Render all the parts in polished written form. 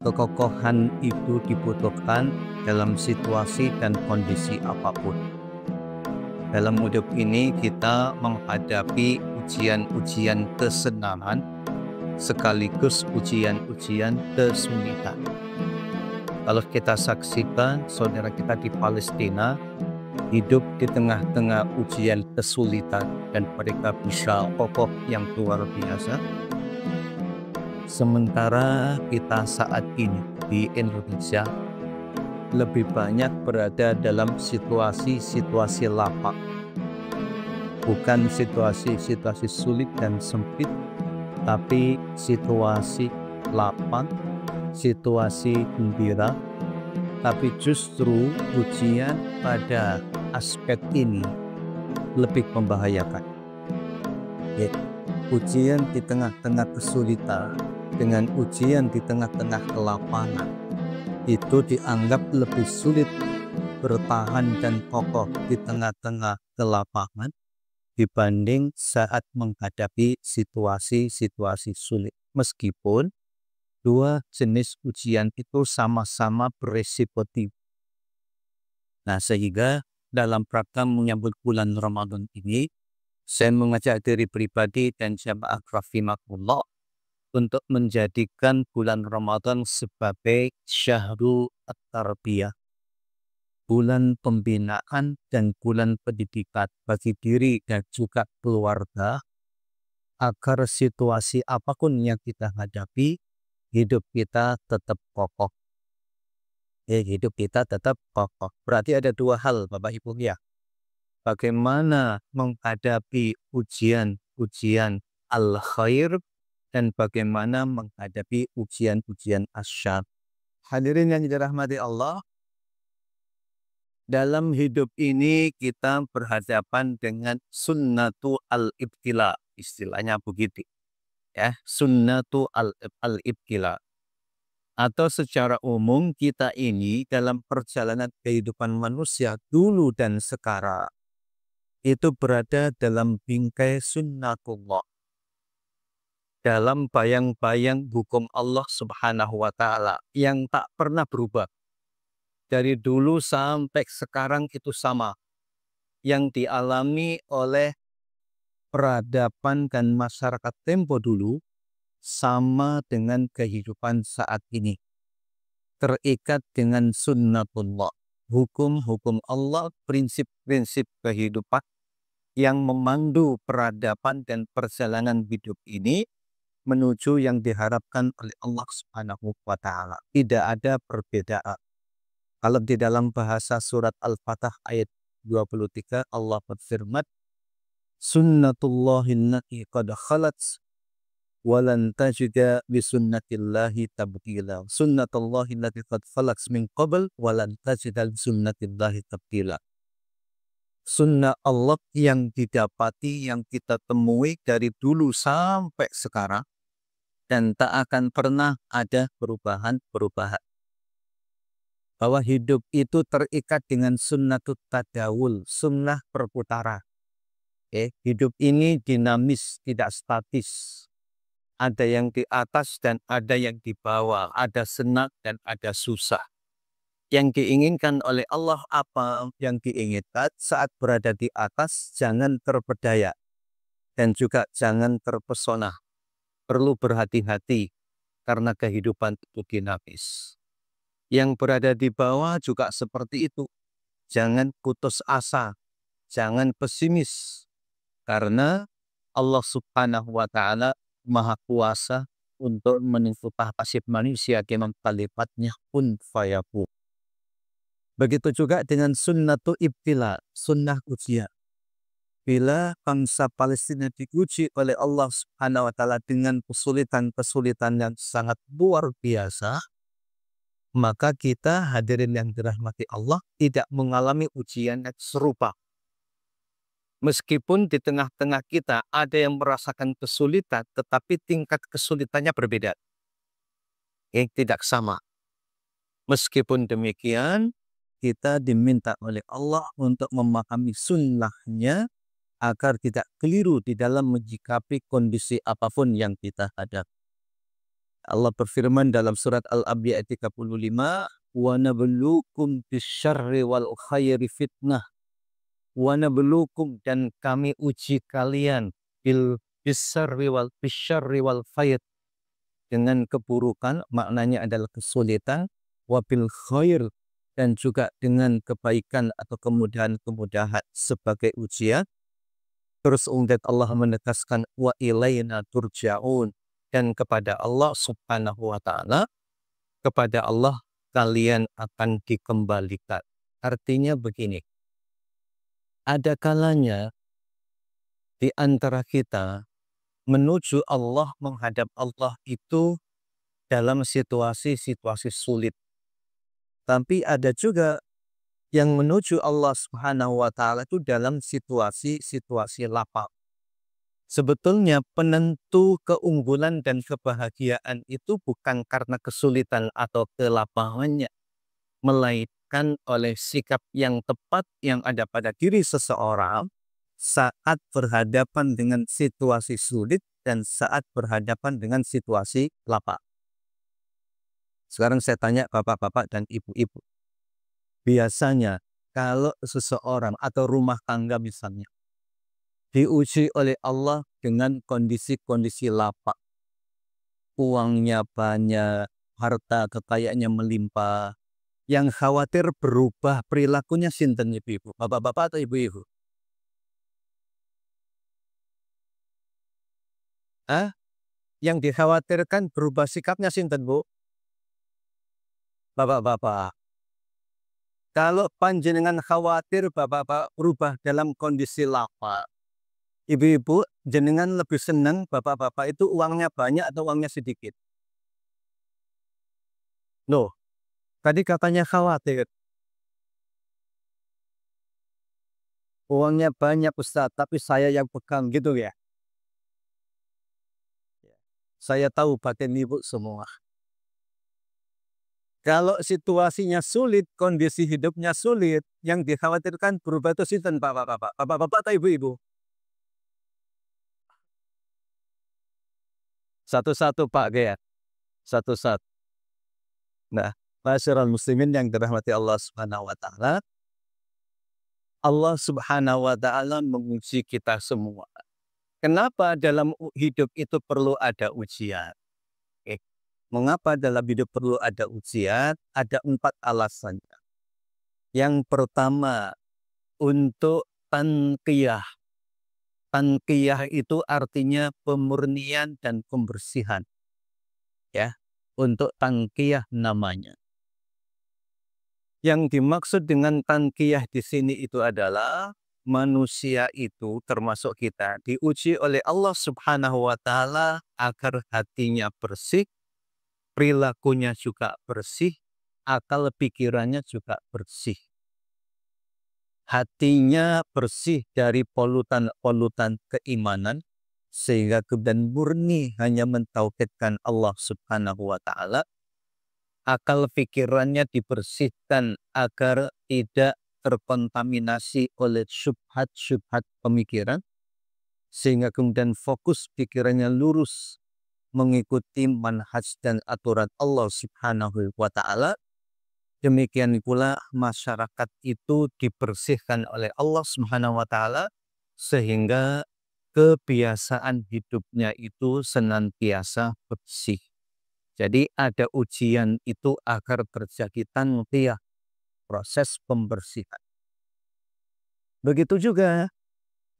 Kekokohan itu dibutuhkan dalam situasi dan kondisi apapun. Dalam hidup ini kita menghadapi ujian-ujian kesenangan sekaligus ujian-ujian kesulitan. Kalau kita saksikan saudara kita di Palestina hidup di tengah-tengah ujian kesulitan dan mereka bisa kokoh yang luar biasa. Sementara kita saat ini di Indonesia lebih banyak berada dalam situasi-situasi lapang, bukan situasi-situasi sulit dan sempit, tapi situasi lapang, situasi gembira. Tapi justru ujian pada aspek ini lebih membahayakan. Ujian di tengah-tengah kesulitan dengan ujian di tengah-tengah kelapangan itu dianggap lebih sulit bertahan dan kokoh di tengah-tengah kelapangan dibanding saat menghadapi situasi-situasi sulit. Meskipun dua jenis ujian itu sama-sama beresiko tinggi. Nah, sehingga dalam rangka menyambut bulan Ramadan ini, saya mengajak diri pribadi dan jamaah rahimakumullah untuk menjadikan bulan Ramadan sebagai syahrul at-tarbiyah, bulan pembinaan dan bulan pendidikan bagi diri dan juga keluarga, agar situasi apapun yang kita hadapi, hidup kita tetap kokoh. Hidup kita tetap kokoh. Berarti ada dua hal Bapak Ibu ya. Bagaimana menghadapi ujian-ujian al-khair dan bagaimana menghadapi ujian-ujian asyar. Hadirin yang dirahmati Allah, dalam hidup ini kita berhadapan dengan sunnatu al-ibtila, istilahnya begitu. Ya, sunnatu al-ibtila. Atau secara umum kita ini dalam perjalanan kehidupan manusia dulu dan sekarang itu berada dalam bingkai sunnatullah, dalam bayang-bayang hukum Allah Subhanahu wa Ta'ala yang tak pernah berubah. Dari dulu sampai sekarang itu sama. Yang dialami oleh peradaban dan masyarakat tempo dulu sama dengan kehidupan saat ini. Terikat dengan sunnatullah, hukum-hukum Allah, prinsip-prinsip kehidupan yang memandu peradaban dan perjalanan hidup ini menuju yang diharapkan oleh Allah Subhanahu wa Ta'ala. Tidak ada perbedaan. Kalau di dalam bahasa surat Al-Fatah ayat 23 Allah berfirman, sunnatullahi allati qad khalat walan tajida bisunnatillahi tabdila. Sunnatullahi allati qad khalat min qabl walan tajida bisunnatillahi tabdila. Sunnah Allah yang didapati, yang kita temui dari dulu sampai sekarang, dan tak akan pernah ada perubahan-perubahan. Bahwa hidup itu terikat dengan sunnatut tadawul, sunnah perputaran. Hidup ini dinamis, tidak statis. Ada yang di atas dan ada yang di bawah, ada senang dan ada susah. Yang diinginkan oleh Allah apa? Yang diinginkan saat berada di atas jangan terpedaya dan juga jangan terpesona. Perlu berhati-hati karena kehidupan itu dinamis. Yang berada di bawah juga seperti itu. Jangan putus asa, jangan pesimis. Karena Allah Subhanahu wa Ta'ala Maha Kuasa untuk menentukan nasib manusia dengan kalimatnya kun fayakun. Begitu juga dengan sunnatu ibtila, sunnah ujian. Bila bangsa Palestina diuji oleh Allah Subhanahu wa Ta'ala dengan kesulitan-kesulitan yang sangat luar biasa, maka kita hadirin yang dirahmati Allah tidak mengalami ujian yang serupa. Meskipun di tengah-tengah kita ada yang merasakan kesulitan, tetapi tingkat kesulitannya berbeda. Tidak sama. Meskipun demikian, kita diminta oleh Allah untuk memahami sunnahnya agar tidak keliru di dalam menyikapi kondisi apapun yang kita hadapi. Allah berfirman dalam surat Al-Anbiya 35, "Wa nabluukum bisyarri wal khairi fitnah." Wa nabluukum, dan kami uji kalian bisyarri wal khair, dengan keburukan, maknanya adalah kesulitan, wabil khair, dan juga dengan kebaikan atau kemudahan-kemudahan sebagai ujian. Terus kemudian Allah menegaskan wa ilaina turja'un, dan kepada Allah Subhanahu wa taala, kepada Allah kalian akan dikembalikan. Artinya begini, ada kalanya di antara kita menuju Allah, menghadap Allah itu dalam situasi-situasi sulit. Tapi ada juga yang menuju Allah Subhanahu wa taala itu dalam situasi-situasi lapang. Sebetulnya penentu keunggulan dan kebahagiaan itu bukan karena kesulitan atau kelapangannya, melainkan oleh sikap yang tepat yang ada pada diri seseorang saat berhadapan dengan situasi sulit dan saat berhadapan dengan situasi lapang. Sekarang saya tanya bapak-bapak dan ibu-ibu. Biasanya kalau seseorang atau rumah tangga misalnya diuji oleh Allah dengan kondisi-kondisi lapang, uangnya banyak, harta kekayaannya melimpah, yang khawatir berubah perilakunya sinten ibu-ibu, bapak-bapak atau ibu-ibu? Yang dikhawatirkan berubah sikapnya sinten, Bu? Bapak-bapak. Kalau panjenengan khawatir bapak-bapak berubah dalam kondisi lapar, ibu-ibu jenengan lebih senang bapak-bapak itu uangnya banyak atau uangnya sedikit? Loh, tadi katanya khawatir. Uangnya banyak Ustaz, tapi saya yang pegang gitu ya. Saya tahu batin ibu semua. Kalau situasinya sulit, kondisi hidupnya sulit, yang dikhawatirkan berubah itu sinten bapak-bapak? Bapak-bapak atau ibu-ibu? Satu-satu Pak Gaya. Satu-satu. Nah, masyarakat muslimin yang dirahmati Allah Subhanahu wa taala, Allah Subhanahu wa taala menguji kita semua. Kenapa dalam hidup itu perlu ada ujian? Oke. Mengapa dalam hidup perlu ada ujian? Ada 4 alasannya. Yang pertama, untuk tanqiyah. Tanqiyah itu artinya pemurnian dan pembersihan. Ya, untuk tanqiyah namanya. Yang dimaksud dengan tanqiyah di sini itu adalah manusia itu termasuk kita diuji oleh Allah Subhanahu wa taala agar hatinya bersih, perilakunya juga bersih, akal pikirannya juga bersih. Hatinya bersih dari polutan-polutan keimanan, sehingga kemudian murni hanya mentauhidkan Allah Subhanahu wa taala. Akal pikirannya dibersihkan agar tidak terkontaminasi oleh syubhat-syubhat pemikiran, sehingga kemudian fokus pikirannya lurus mengikuti manhaj dan aturan Allah Subhanahu wa taala. Demikian pula masyarakat itu dibersihkan oleh Allah Subhanahu wa taala sehingga kebiasaan hidupnya itu senantiasa bersih. Jadi ada ujian itu agar terjadi tanqiyah, proses pembersihan. Begitu juga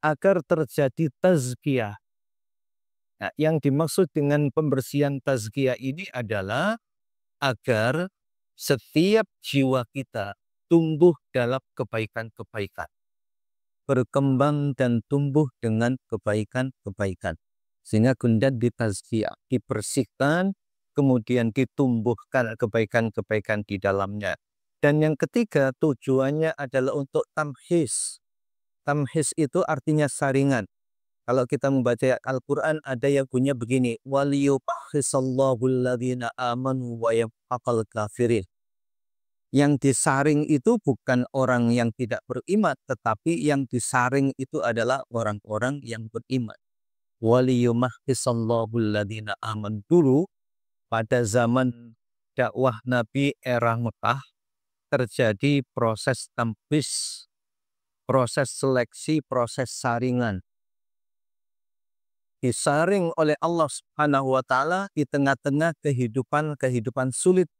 agar terjadi tazkiyah. Nah, yang dimaksud dengan pembersihan tazkiyah ini adalah agar setiap jiwa kita tumbuh dalam kebaikan-kebaikan, berkembang dan tumbuh dengan kebaikan-kebaikan, sehingga kemudian ditazkiyah, dibersihkan, kemudian ditumbuhkan kebaikan-kebaikan di dalamnya. Dan yang ketiga, tujuannya adalah untuk tamhis. Tamhis itu artinya saringan. Kalau kita membaca Al-Quran ada yang punya begini, وَلِيُمَحِّصَ الَّذِينَ آمَنُوا وَيَمْحَقَ الْكَافِرِينَ. Yang disaring itu bukan orang yang tidak beriman, tetapi yang disaring itu adalah orang-orang yang beriman. وَلِيُمَحِّصَ الَّذِينَ آمَنُوا. Dulu pada zaman dakwah Nabi era Mekah terjadi proses tampis, proses seleksi, proses saringan. Disaring oleh Allah Subhanahu wa Ta'ala di tengah-tengah kehidupan sulit.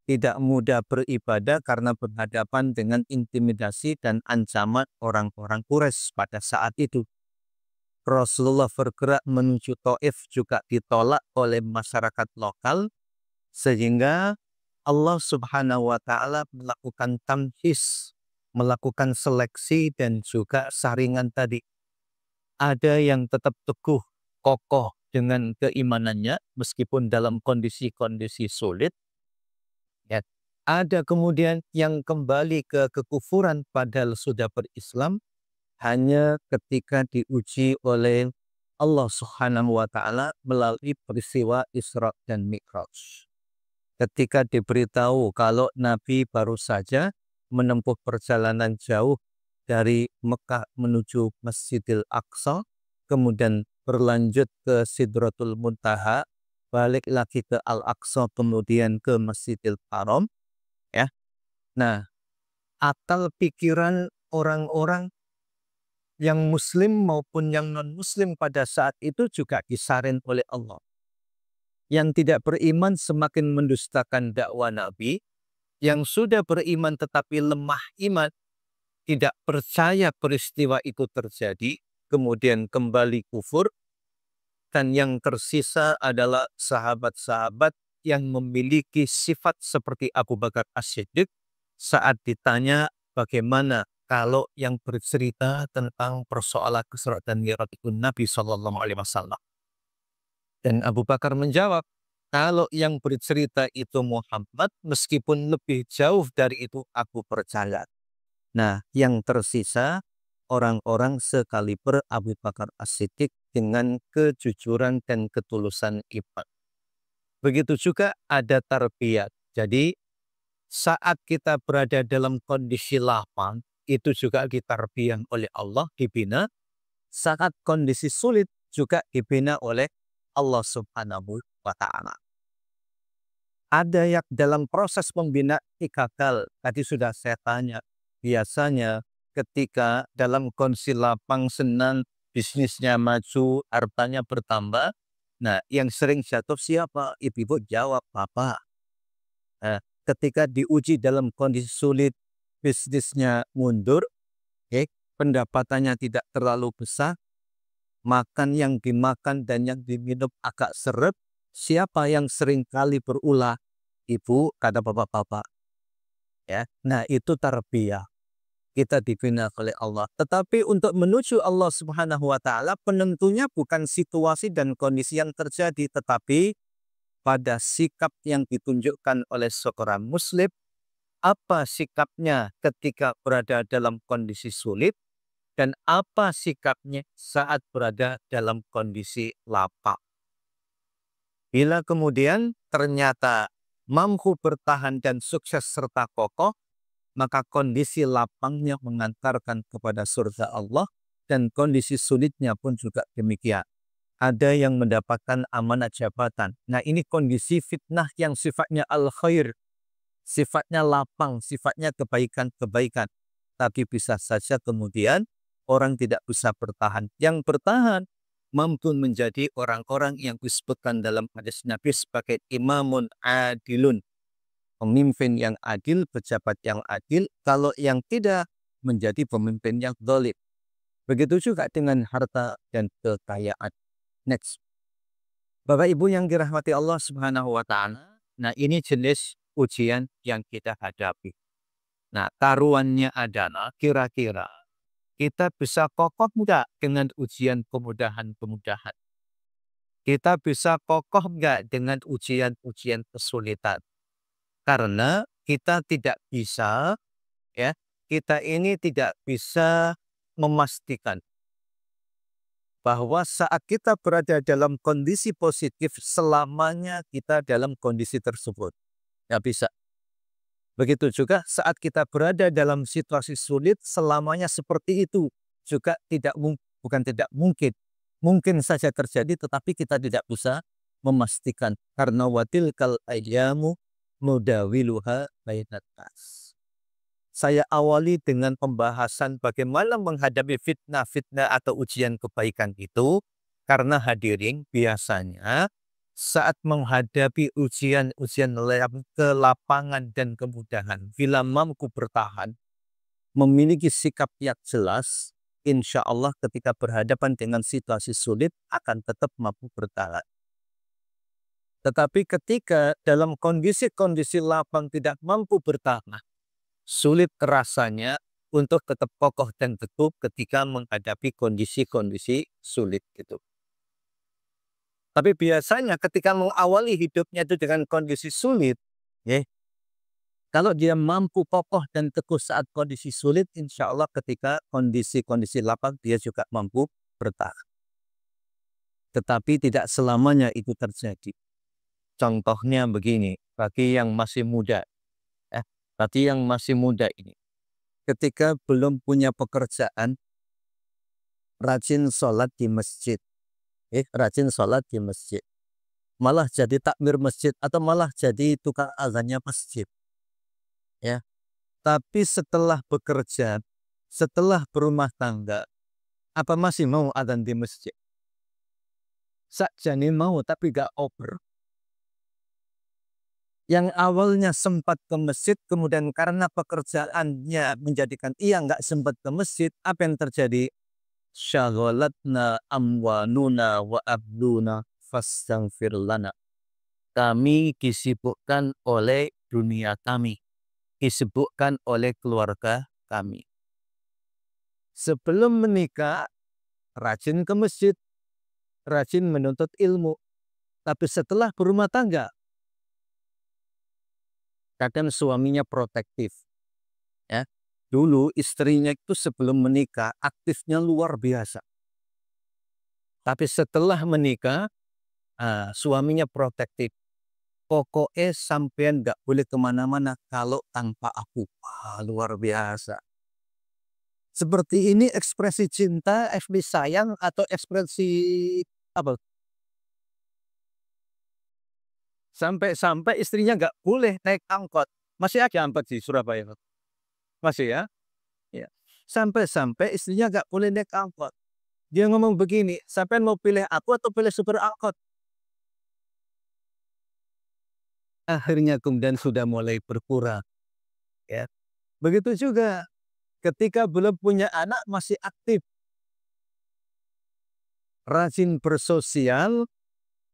Tidak mudah beribadah karena berhadapan dengan intimidasi dan ancaman orang-orang Quraisy pada saat itu. Rasulullah bergerak menuju Taif juga ditolak oleh masyarakat lokal, sehingga Allah Subhanahu wa Ta'ala melakukan tamhis, melakukan seleksi dan juga saringan tadi. Ada yang tetap teguh, kokoh dengan keimanannya meskipun dalam kondisi-kondisi sulit. Ya. Ada kemudian yang kembali ke kekufuran padahal sudah berislam hanya ketika diuji oleh Allah Subhanahu wa Ta'ala melalui peristiwa Isra dan Mi'raj. Ketika diberitahu kalau Nabi baru saja menempuh perjalanan jauh dari Mekah menuju Masjidil Aqsa, kemudian berlanjut ke Sidratul Muntaha, balik lagi ke Al-Aqsa, kemudian ke Masjidil Haram, ya. Nah, akal pikiran orang-orang yang muslim maupun yang non-muslim pada saat itu juga disaring oleh Allah. Yang tidak beriman semakin mendustakan dakwah Nabi, yang sudah beriman tetapi lemah iman, tidak percaya peristiwa itu terjadi, kemudian kembali kufur, dan yang tersisa adalah sahabat-sahabat yang memiliki sifat seperti Abu Bakar As-Siddiq saat ditanya bagaimana kalau yang bercerita tentang persoalan Isra dan Mi'raj itu Nabi SAW. Dan Abu Bakar menjawab, kalau yang bercerita itu Muhammad, meskipun lebih jauh dari itu aku percaya. Nah, yang tersisa orang-orang sekaliber Abu Bakar As-Siddiq dengan kejujuran dan ketulusan iman. Begitu juga ada tarbiyat. Jadi saat kita berada dalam kondisi lapang, itu juga ditarbiyah oleh Allah, dibina. Saat kondisi sulit juga dibina oleh Allah Subhanahu wa Ta'ala. Ada yang dalam proses pembinaan gagal. Tadi sudah saya tanya. Biasanya ketika dalam kondisi lapang, senang, bisnisnya maju, hartanya bertambah. Nah, yang sering jatuh siapa? Ibu-ibu jawab, Bapak. Ketika diuji dalam kondisi sulit, bisnisnya mundur, pendapatannya tidak terlalu besar, makan yang dimakan dan yang diminum agak seret, siapa yang sering kali berulah? Ibu, kata bapak-bapak. Ya, nah itu tarbiyah. Kita dibina oleh Allah. Tetapi untuk menuju Allah Subhanahu wa Ta'ala, penentunya bukan situasi dan kondisi yang terjadi, tetapi pada sikap yang ditunjukkan oleh seorang muslim. Apa sikapnya ketika berada dalam kondisi sulit, dan apa sikapnya saat berada dalam kondisi lapang. Bila kemudian ternyata mampu bertahan dan sukses serta kokoh, maka kondisi lapangnya mengantarkan kepada surga Allah, dan kondisi sulitnya pun juga demikian. Ada yang mendapatkan amanah jabatan. Nah, ini kondisi fitnah yang sifatnya al-khair, sifatnya lapang, sifatnya kebaikan-kebaikan. Tapi bisa saja kemudian orang tidak bisa bertahan. Yang bertahan mampu menjadi orang-orang yang disebutkan dalam hadis Nabi sebagai imamun adilun. Pemimpin yang adil, pejabat yang adil. Kalau yang tidak, menjadi pemimpin yang zalim. Begitu juga dengan harta dan kekayaan. Next. Bapak Ibu yang dirahmati Allah Subhanahu wa Ta'ala. Nah, ini jenis ujian yang kita hadapi. Nah, taruhannya adalah kira-kira kita bisa kokoh enggak dengan ujian kemudahan-kemudahan? Kita bisa kokoh enggak dengan ujian-ujian kesulitan? Karena kita tidak bisa, ya, kita ini tidak bisa memastikan bahwa saat kita berada dalam kondisi positif, selamanya kita dalam kondisi tersebut. Nggak bisa. Begitu juga saat kita berada dalam situasi sulit, selamanya seperti itu. Juga bukan tidak mungkin. Mungkin saja terjadi, tetapi kita tidak bisa memastikan karena watilkal ayyamu nudawiluha bainan nas. Saya awali dengan pembahasan bagaimana menghadapi fitnah-fitnah atau ujian kebaikan itu, karena hadirin biasanya saat menghadapi ujian-ujian kelapangan dan kemudahan, bila mampu bertahan, memiliki sikap yang jelas, insya Allah ketika berhadapan dengan situasi sulit akan tetap mampu bertahan. Tetapi ketika dalam kondisi-kondisi lapang tidak mampu bertahan, sulit rasanya untuk tetap kokoh dan teguh ketika menghadapi kondisi-kondisi sulit gitu. Tapi biasanya ketika mengawali hidupnya itu dengan kondisi sulit, ya, kalau dia mampu kokoh dan teguh saat kondisi sulit, insya Allah ketika kondisi-kondisi lapang dia juga mampu bertahan. Tetapi tidak selamanya itu terjadi. Contohnya begini, bagi yang masih muda, bagi yang masih muda ini, ketika belum punya pekerjaan, rajin sholat di masjid. Rajin sholat di masjid. Malah jadi takmir masjid atau malah jadi tukang azannya masjid. Ya. Tapi setelah bekerja, setelah berumah tangga, apa masih mau azan di masjid? Sakjane mau tapi gak over. Yang awalnya sempat ke masjid, kemudian karena pekerjaannya menjadikan ia nggak sempat ke masjid, apa yang terjadi? Syaghalatna amwanuna wa abduna fastaghfir lana. Kami disibukkan oleh dunia kami, disibukkan oleh keluarga kami. Sebelum menikah, rajin ke masjid, rajin menuntut ilmu. Tapi setelah berumah tangga, kadang suaminya protektif. Ya. Dulu istrinya itu sebelum menikah aktifnya luar biasa. Tapi setelah menikah, suaminya protektif. Pokoknya sampean gak boleh kemana-mana kalau tanpa aku. Luar biasa. Seperti ini ekspresi cinta, ekspresi sayang, atau ekspresi apa? Sampai-sampai istrinya gak boleh naik angkot. Masih ada angkot di Surabaya? Masih ya? Ya. Sampai-sampai istrinya gak boleh naik angkot. Dia ngomong begini, sampean mau pilih aku atau pilih supir angkot? Akhirnya kemudian sudah mulai berkurang. Ya. Begitu juga ketika belum punya anak masih aktif. Rajin bersosial,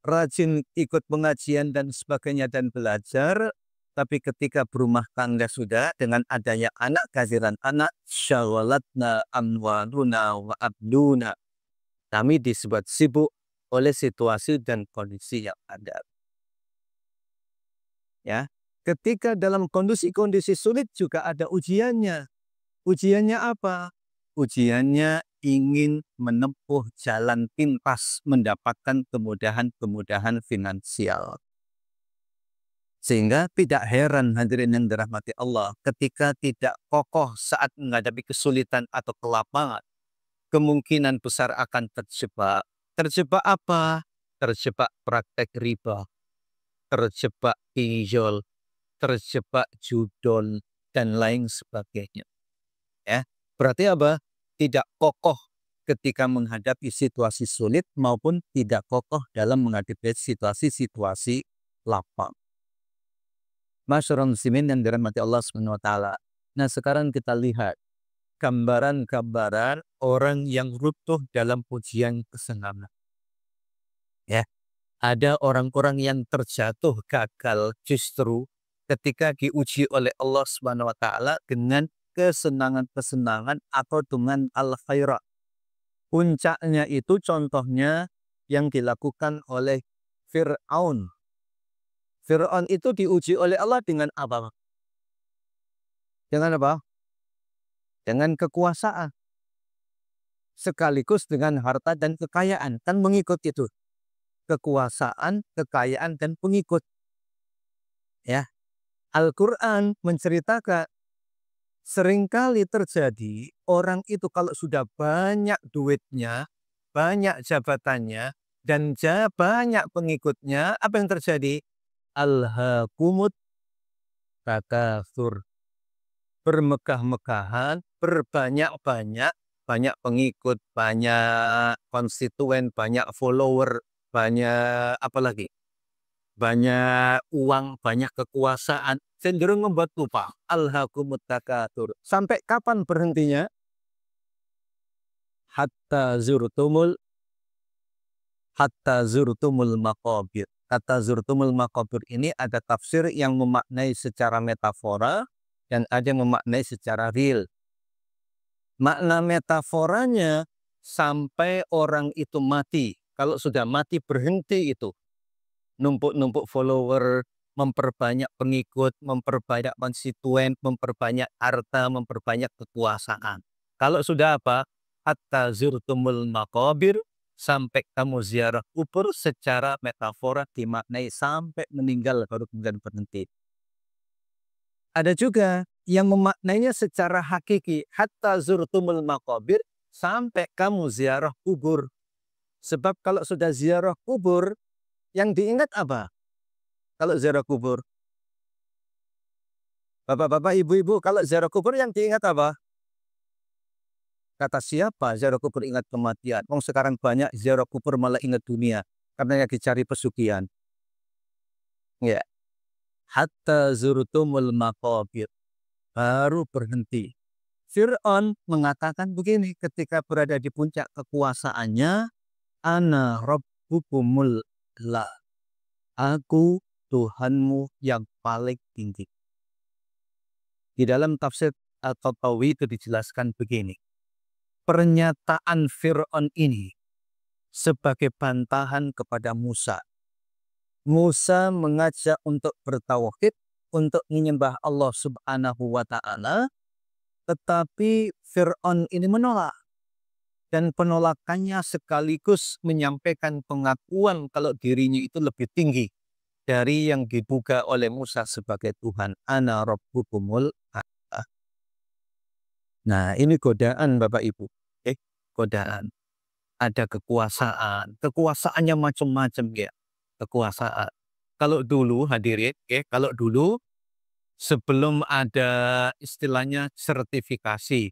rajin ikut pengajian dan sebagainya dan belajar. Tapi ketika berumah tangga sudah dengan adanya anak, kehadiran anak, syaghalatna amwaluna wa abduna. Kami disebut sibuk oleh situasi dan kondisi yang ada. Ya, ketika dalam kondisi-kondisi sulit juga ada ujiannya. Ujiannya apa? Ujiannya ingin menempuh jalan pintas mendapatkan kemudahan-kemudahan finansial. Sehingga tidak heran hadirin yang dirahmati Allah, ketika tidak kokoh saat menghadapi kesulitan atau kelapangan, kemungkinan besar akan terjebak. Terjebak apa? Terjebak praktek riba, terjebak pinjol, terjebak judol, dan lain sebagainya. Ya, berarti apa? Tidak kokoh ketika menghadapi situasi sulit maupun tidak kokoh dalam menghadapi situasi-situasi lapang. Masyarul muslimin yang dirahmati Allah SWT. Nah, sekarang kita lihat gambaran-gambaran orang yang runtuh dalam ujian kesenangan. Ya, ada orang-orang yang terjatuh gagal justru ketika diuji oleh Allah SWT dengan kesenangan-kesenangan atau dengan al-khairat. Puncaknya itu contohnya yang dilakukan oleh Fir'aun. Fir'aun itu diuji oleh Allah dengan apa? Dengan apa? Dengan kekuasaan. Sekaligus dengan harta dan kekayaan. Kan mengikut itu. Kekuasaan, kekayaan, dan pengikut. Ya. Al-Quran menceritakan seringkali terjadi orang itu kalau sudah banyak duitnya, banyak jabatannya, dan banyak pengikutnya, apa yang terjadi? Alhaakumut takatsur. Bermegah-megahan, berbanyak-banyak, banyak pengikut, banyak konstituen, banyak follower, banyak apa lagi? Banyak uang, banyak kekuasaan, cenderung membuat lupa. Alhaakumut takatsur. Sampai kapan berhentinya? Hatta zurtumul maqabir. Kata zurtumul maqabir ini ada tafsir yang memaknai secara metafora dan ada yang memaknai secara real. Makna metaforanya sampai orang itu mati. Kalau sudah mati berhenti itu. Numpuk-numpuk follower, memperbanyak pengikut, memperbanyak konstituen, memperbanyak harta, memperbanyak kekuasaan. Kalau sudah apa? Hatta zurtumul maqabir, sampai kamu ziarah kubur, secara metafora dimaknai sampai meninggal baru kemudian berhenti. Ada juga yang memaknainya secara hakiki, hatta zurtumul maqabir, sampai kamu ziarah kubur. Sebab kalau sudah ziarah kubur, yang diingat apa? Kalau ziarah kubur, bapak-bapak, ibu-ibu, kalau ziarah kubur yang diingat apa? Kata siapa ziarah kubur ingat kematian? Sekarang banyak ziarah kubur malah ingat dunia karena lagi cari pesugihan. Ya, hatta zurtumul maqabir, baru berhenti. Fir'aun mengatakan begini ketika berada di puncak kekuasaannya, ana rabbukumul la, aku Tuhanmu yang paling tinggi. Di dalam tafsir At-Tabawi itu dijelaskan begini. Pernyataan Fir'aun ini sebagai bantahan kepada Musa. Musa mengajak untuk bertauhid, untuk menyembah Allah Subhanahu wa Ta'ala, tetapi Fir'aun ini menolak. Dan penolakannya sekaligus menyampaikan pengakuan kalau dirinya itu lebih tinggi dari yang dibuka oleh Musa sebagai Tuhan. Ana rabbukumul a'la. Nah, ini godaan Bapak Ibu. Godaan. Ada kekuasaan. Kekuasaannya macam-macam ya. Kekuasaan. Kalau dulu hadirin, kalau dulu sebelum ada istilahnya sertifikasi.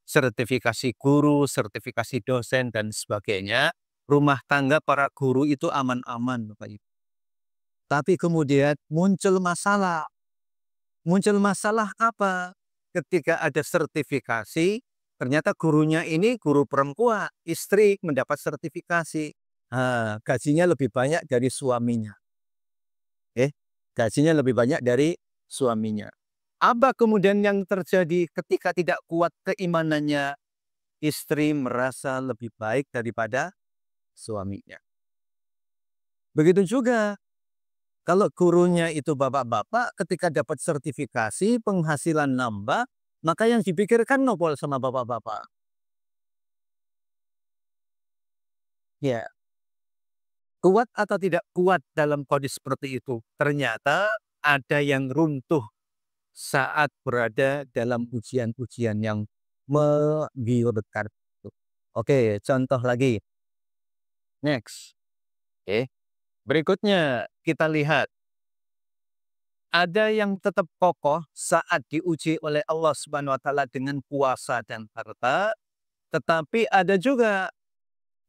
Sertifikasi guru, sertifikasi dosen dan sebagainya. Rumah tangga para guru itu aman-aman Bapak Ibu. Tapi kemudian muncul masalah. Muncul masalah apa? Ketika ada sertifikasi, ternyata gurunya ini guru perempuan, istri mendapat sertifikasi. Gajinya lebih banyak dari suaminya. Gajinya lebih banyak dari suaminya. Apa kemudian yang terjadi ketika tidak kuat keimanannya? Istri merasa lebih baik daripada suaminya. Begitu juga kalau gurunya itu bapak-bapak, ketika dapat sertifikasi, penghasilan nambah, maka yang dipikirkan nopol sama bapak-bapak. Ya, kuat atau tidak kuat dalam kondisi seperti itu? Ternyata ada yang runtuh saat berada dalam ujian-ujian yang menggiurkan. Oke, contoh lagi. Next. Berikutnya kita lihat. Ada yang tetap kokoh saat diuji oleh Allah Subhanahu wa Ta'ala dengan kuasa dan harta, tetapi ada juga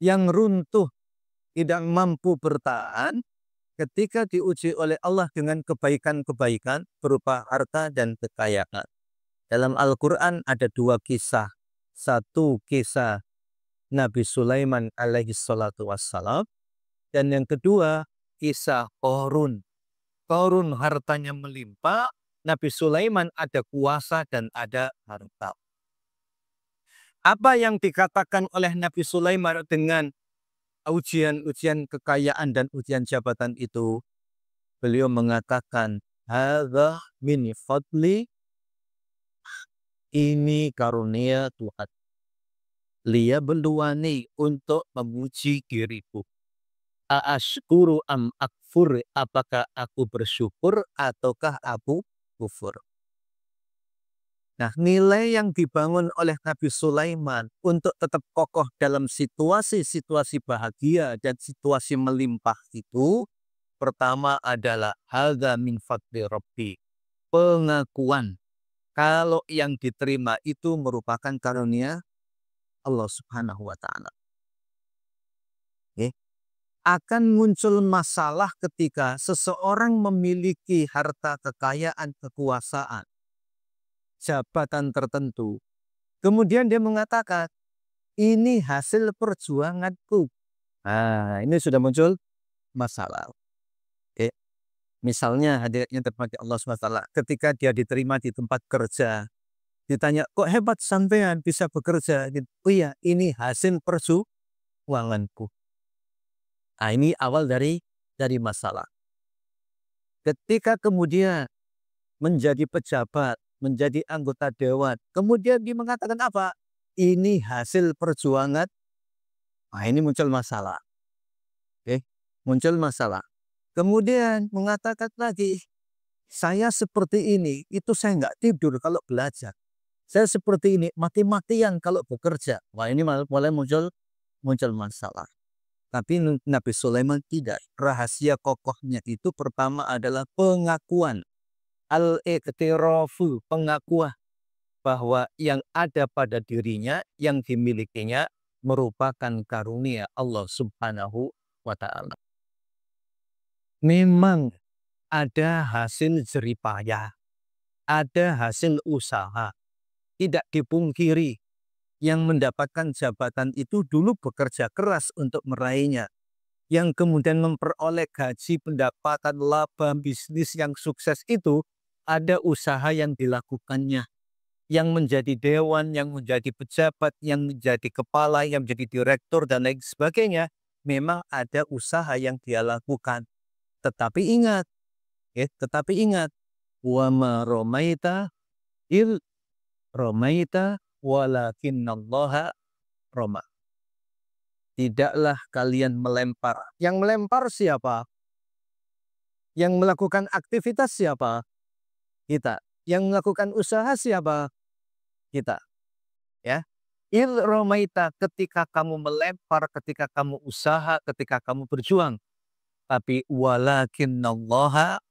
yang runtuh, tidak mampu bertahan ketika diuji oleh Allah dengan kebaikan-kebaikan berupa harta dan kekayaan. Dalam Al-Quran ada dua kisah. Satu kisah Nabi Sulaiman alaihi salatu wassalam, dan yang kedua kisah Qarun. Qarun hartanya melimpah, Nabi Sulaiman ada kuasa dan ada harta. Apa yang dikatakan oleh Nabi Sulaiman dengan ujian-ujian kekayaan dan ujian jabatan itu? Beliau mengatakan, hadza min fadli, ini karunia Tuhan. Liyabluwani, untuk memuji diriku. Aashkuru am akfur, apakah aku bersyukur ataukah aku kufur. Nah, nilai yang dibangun oleh Nabi Sulaiman untuk tetap kokoh dalam situasi-situasi bahagia dan situasi melimpah itu, pertama adalah hadza min fadli Rabbi. Pengakuan kalau yang diterima itu merupakan karunia Allah Subhanahu wa taala. Oke. Akan muncul masalah ketika seseorang memiliki harta kekayaan, kekuasaan, jabatan tertentu. Kemudian dia mengatakan, ini hasil perjuanganku. Nah, ini sudah muncul masalah. Oke. Misalnya hadirin terhormat Allah SWT, ketika dia diterima di tempat kerja, ditanya, kok hebat sampean bisa bekerja? Oh iya, ini hasil perjuanganku. Nah, ini awal dari masalah. Ketika kemudian menjadi pejabat, menjadi anggota dewan, kemudian dia mengatakan apa? Ini hasil perjuangan. Nah, ini muncul masalah. Oke, muncul masalah. Kemudian mengatakan lagi, saya seperti ini, itu saya nggak tidur kalau belajar. Saya seperti ini, mati-matian kalau bekerja. Wah, ini mulai muncul masalah. Tapi Nabi Sulaiman tidak. Rahasia kokohnya itu pertama adalah pengakuan. Al-iqtirafu, pengakuan bahwa yang ada pada dirinya, yang dimilikinya merupakan karunia Allah Subhanahu wa ta'ala. Memang ada hasil jeripayah, ada hasil usaha. Tidak dipungkiri, yang mendapatkan jabatan itu dulu bekerja keras untuk meraihnya. Yang kemudian memperoleh gaji, pendapatan, laba, bisnis yang sukses itu ada usaha yang dilakukannya. Yang menjadi dewan, yang menjadi pejabat, yang menjadi kepala, yang menjadi direktur, dan lain sebagainya. Memang ada usaha yang dia lakukan. Tetapi ingat, wa ma romaita il romaita walakinnallaha roma. Tidaklah kalian melempar. Yang melempar siapa? Yang melakukan aktivitas siapa? Kita. Yang melakukan usaha siapa? Kita. Ya. Il romaita, ketika kamu melempar, ketika kamu usaha, ketika kamu berjuang. Tapi walakinnallaha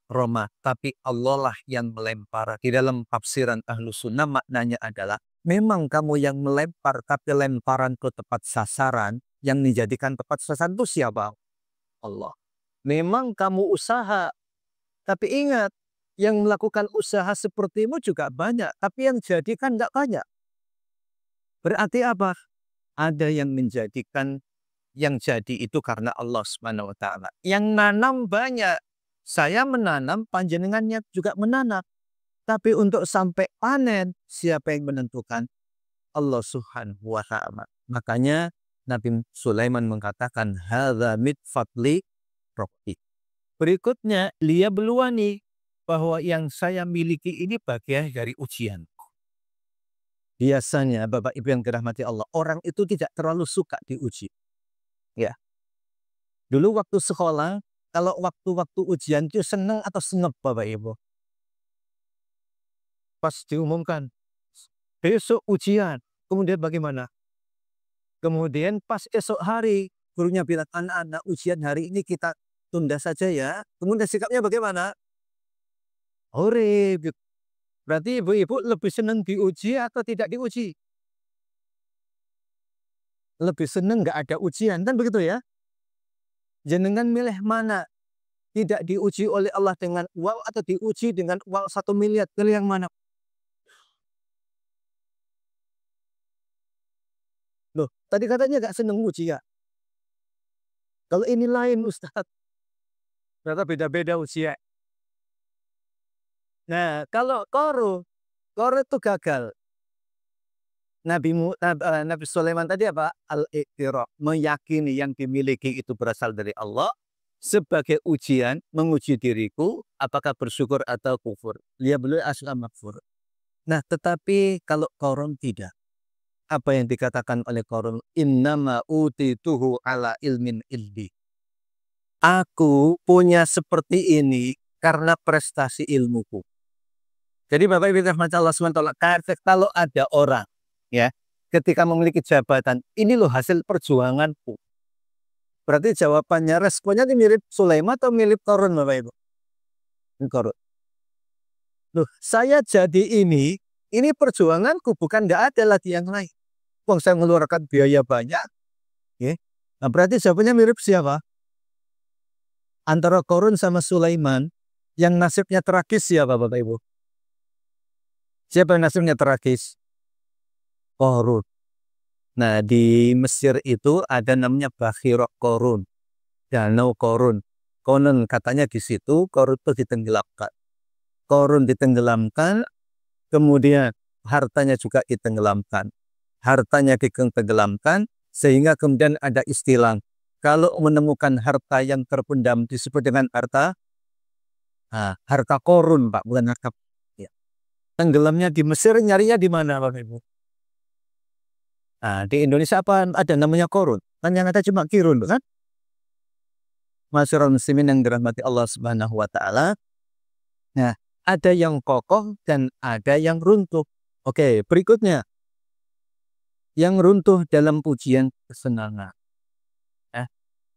roma. Tapi Allah lah yang melempar. Di dalam tafsiran Ahlus Sunnah maknanya adalah memang kamu yang melempar, tapi lemparan ke tepat sasaran, yang menjadikan tepat sasaran itu siapa? Allah. Memang kamu usaha, tapi ingat, yang melakukan usaha sepertimu juga banyak, tapi yang jadikan nggak banyak. Berarti apa? Ada yang menjadikan, yang jadi itu karena Allah Subhanahu wa ta'ala. Yang nanam banyak. Saya menanam, panjenengannya juga menanam. Tapi untuk sampai panen, siapa yang menentukan? Allah Subhanahu wa ta'ala. Makanya Nabi Sulaiman mengatakan, hadza min fadli Rabbi. Berikutnya, liya beluani, bahwa yang saya miliki ini bagian dari ujian. Biasanya Bapak Ibu yang dirahmati Allah, orang itu tidak terlalu suka diuji. Ya. Dulu waktu sekolah, kalau waktu-waktu ujian itu senang atau senep Bapak Ibu? Pas diumumkan, besok ujian, kemudian bagaimana? Kemudian pas esok hari, gurunya bilang, anak-anak ujian hari ini kita tunda saja ya. Kemudian sikapnya bagaimana? Hore. Berarti ibu-ibu lebih senang diuji atau tidak diuji? Lebih senang nggak ada ujian, kan begitu ya? Jenengan milih mana? Tidak diuji oleh Allah dengan uang atau diuji dengan uang 1 miliar? Pilih yang mana? Loh, tadi katanya nggak senang uji ya? Kalau ini lain Ustaz. Ternyata beda-beda usia. Nah, kalau Korun itu gagal. Nabi Sulaiman tadi apa? Al-iqtira, meyakini yang dimiliki itu berasal dari Allah sebagai ujian, menguji diriku apakah bersyukur atau kufur. Dia beliau aslam makfur. Nah, tetapi kalau Korun tidak. Apa yang dikatakan oleh Korun? Innama utituhu ala ilmin ildi. Aku punya seperti ini karena prestasi ilmuku. Jadi Bapak Ibu rahmati Allah SWT, kalau ada orang ya ketika memiliki jabatan, ini loh hasil perjuanganku. Berarti jawabannya, responnya ini mirip Sulaiman atau mirip Qarun Bapak Ibu? Qarun. Loh, saya jadi ini perjuanganku, bukan nggak ada lagi yang lain. Wong saya mengeluarkan biaya banyak. Ya. Nah, berarti jawabannya mirip siapa? Antara Qarun sama Sulaiman, yang nasibnya tragis siapa Bapak Ibu? Siapa yang nasibnya tragis? Qarun. Nah, di Mesir itu ada namanya Bakhirah Qarun, Danau Qarun. Konon katanya di situ Qarun itu ditenggelamkan. Qarun ditenggelamkan, kemudian hartanya juga ditenggelamkan. Hartanya ditenggelamkan, sehingga kemudian ada istilah, kalau menemukan harta yang terpendam disebut dengan harta Qarun, Pak, bukan harta. Ya. Tenggelamnya di Mesir, nyarinya di mana, Bapak Ibu? Nah, di Indonesia apa ada namanya Qarun? Kan yang ada cuma Kirun, kan? Masyarul muslimin yang dirahmati Allah Subhanahu wa taala. Nah, ada yang kokoh dan ada yang runtuh. Oke, berikutnya. Yang runtuh dalam pujian kesenangan.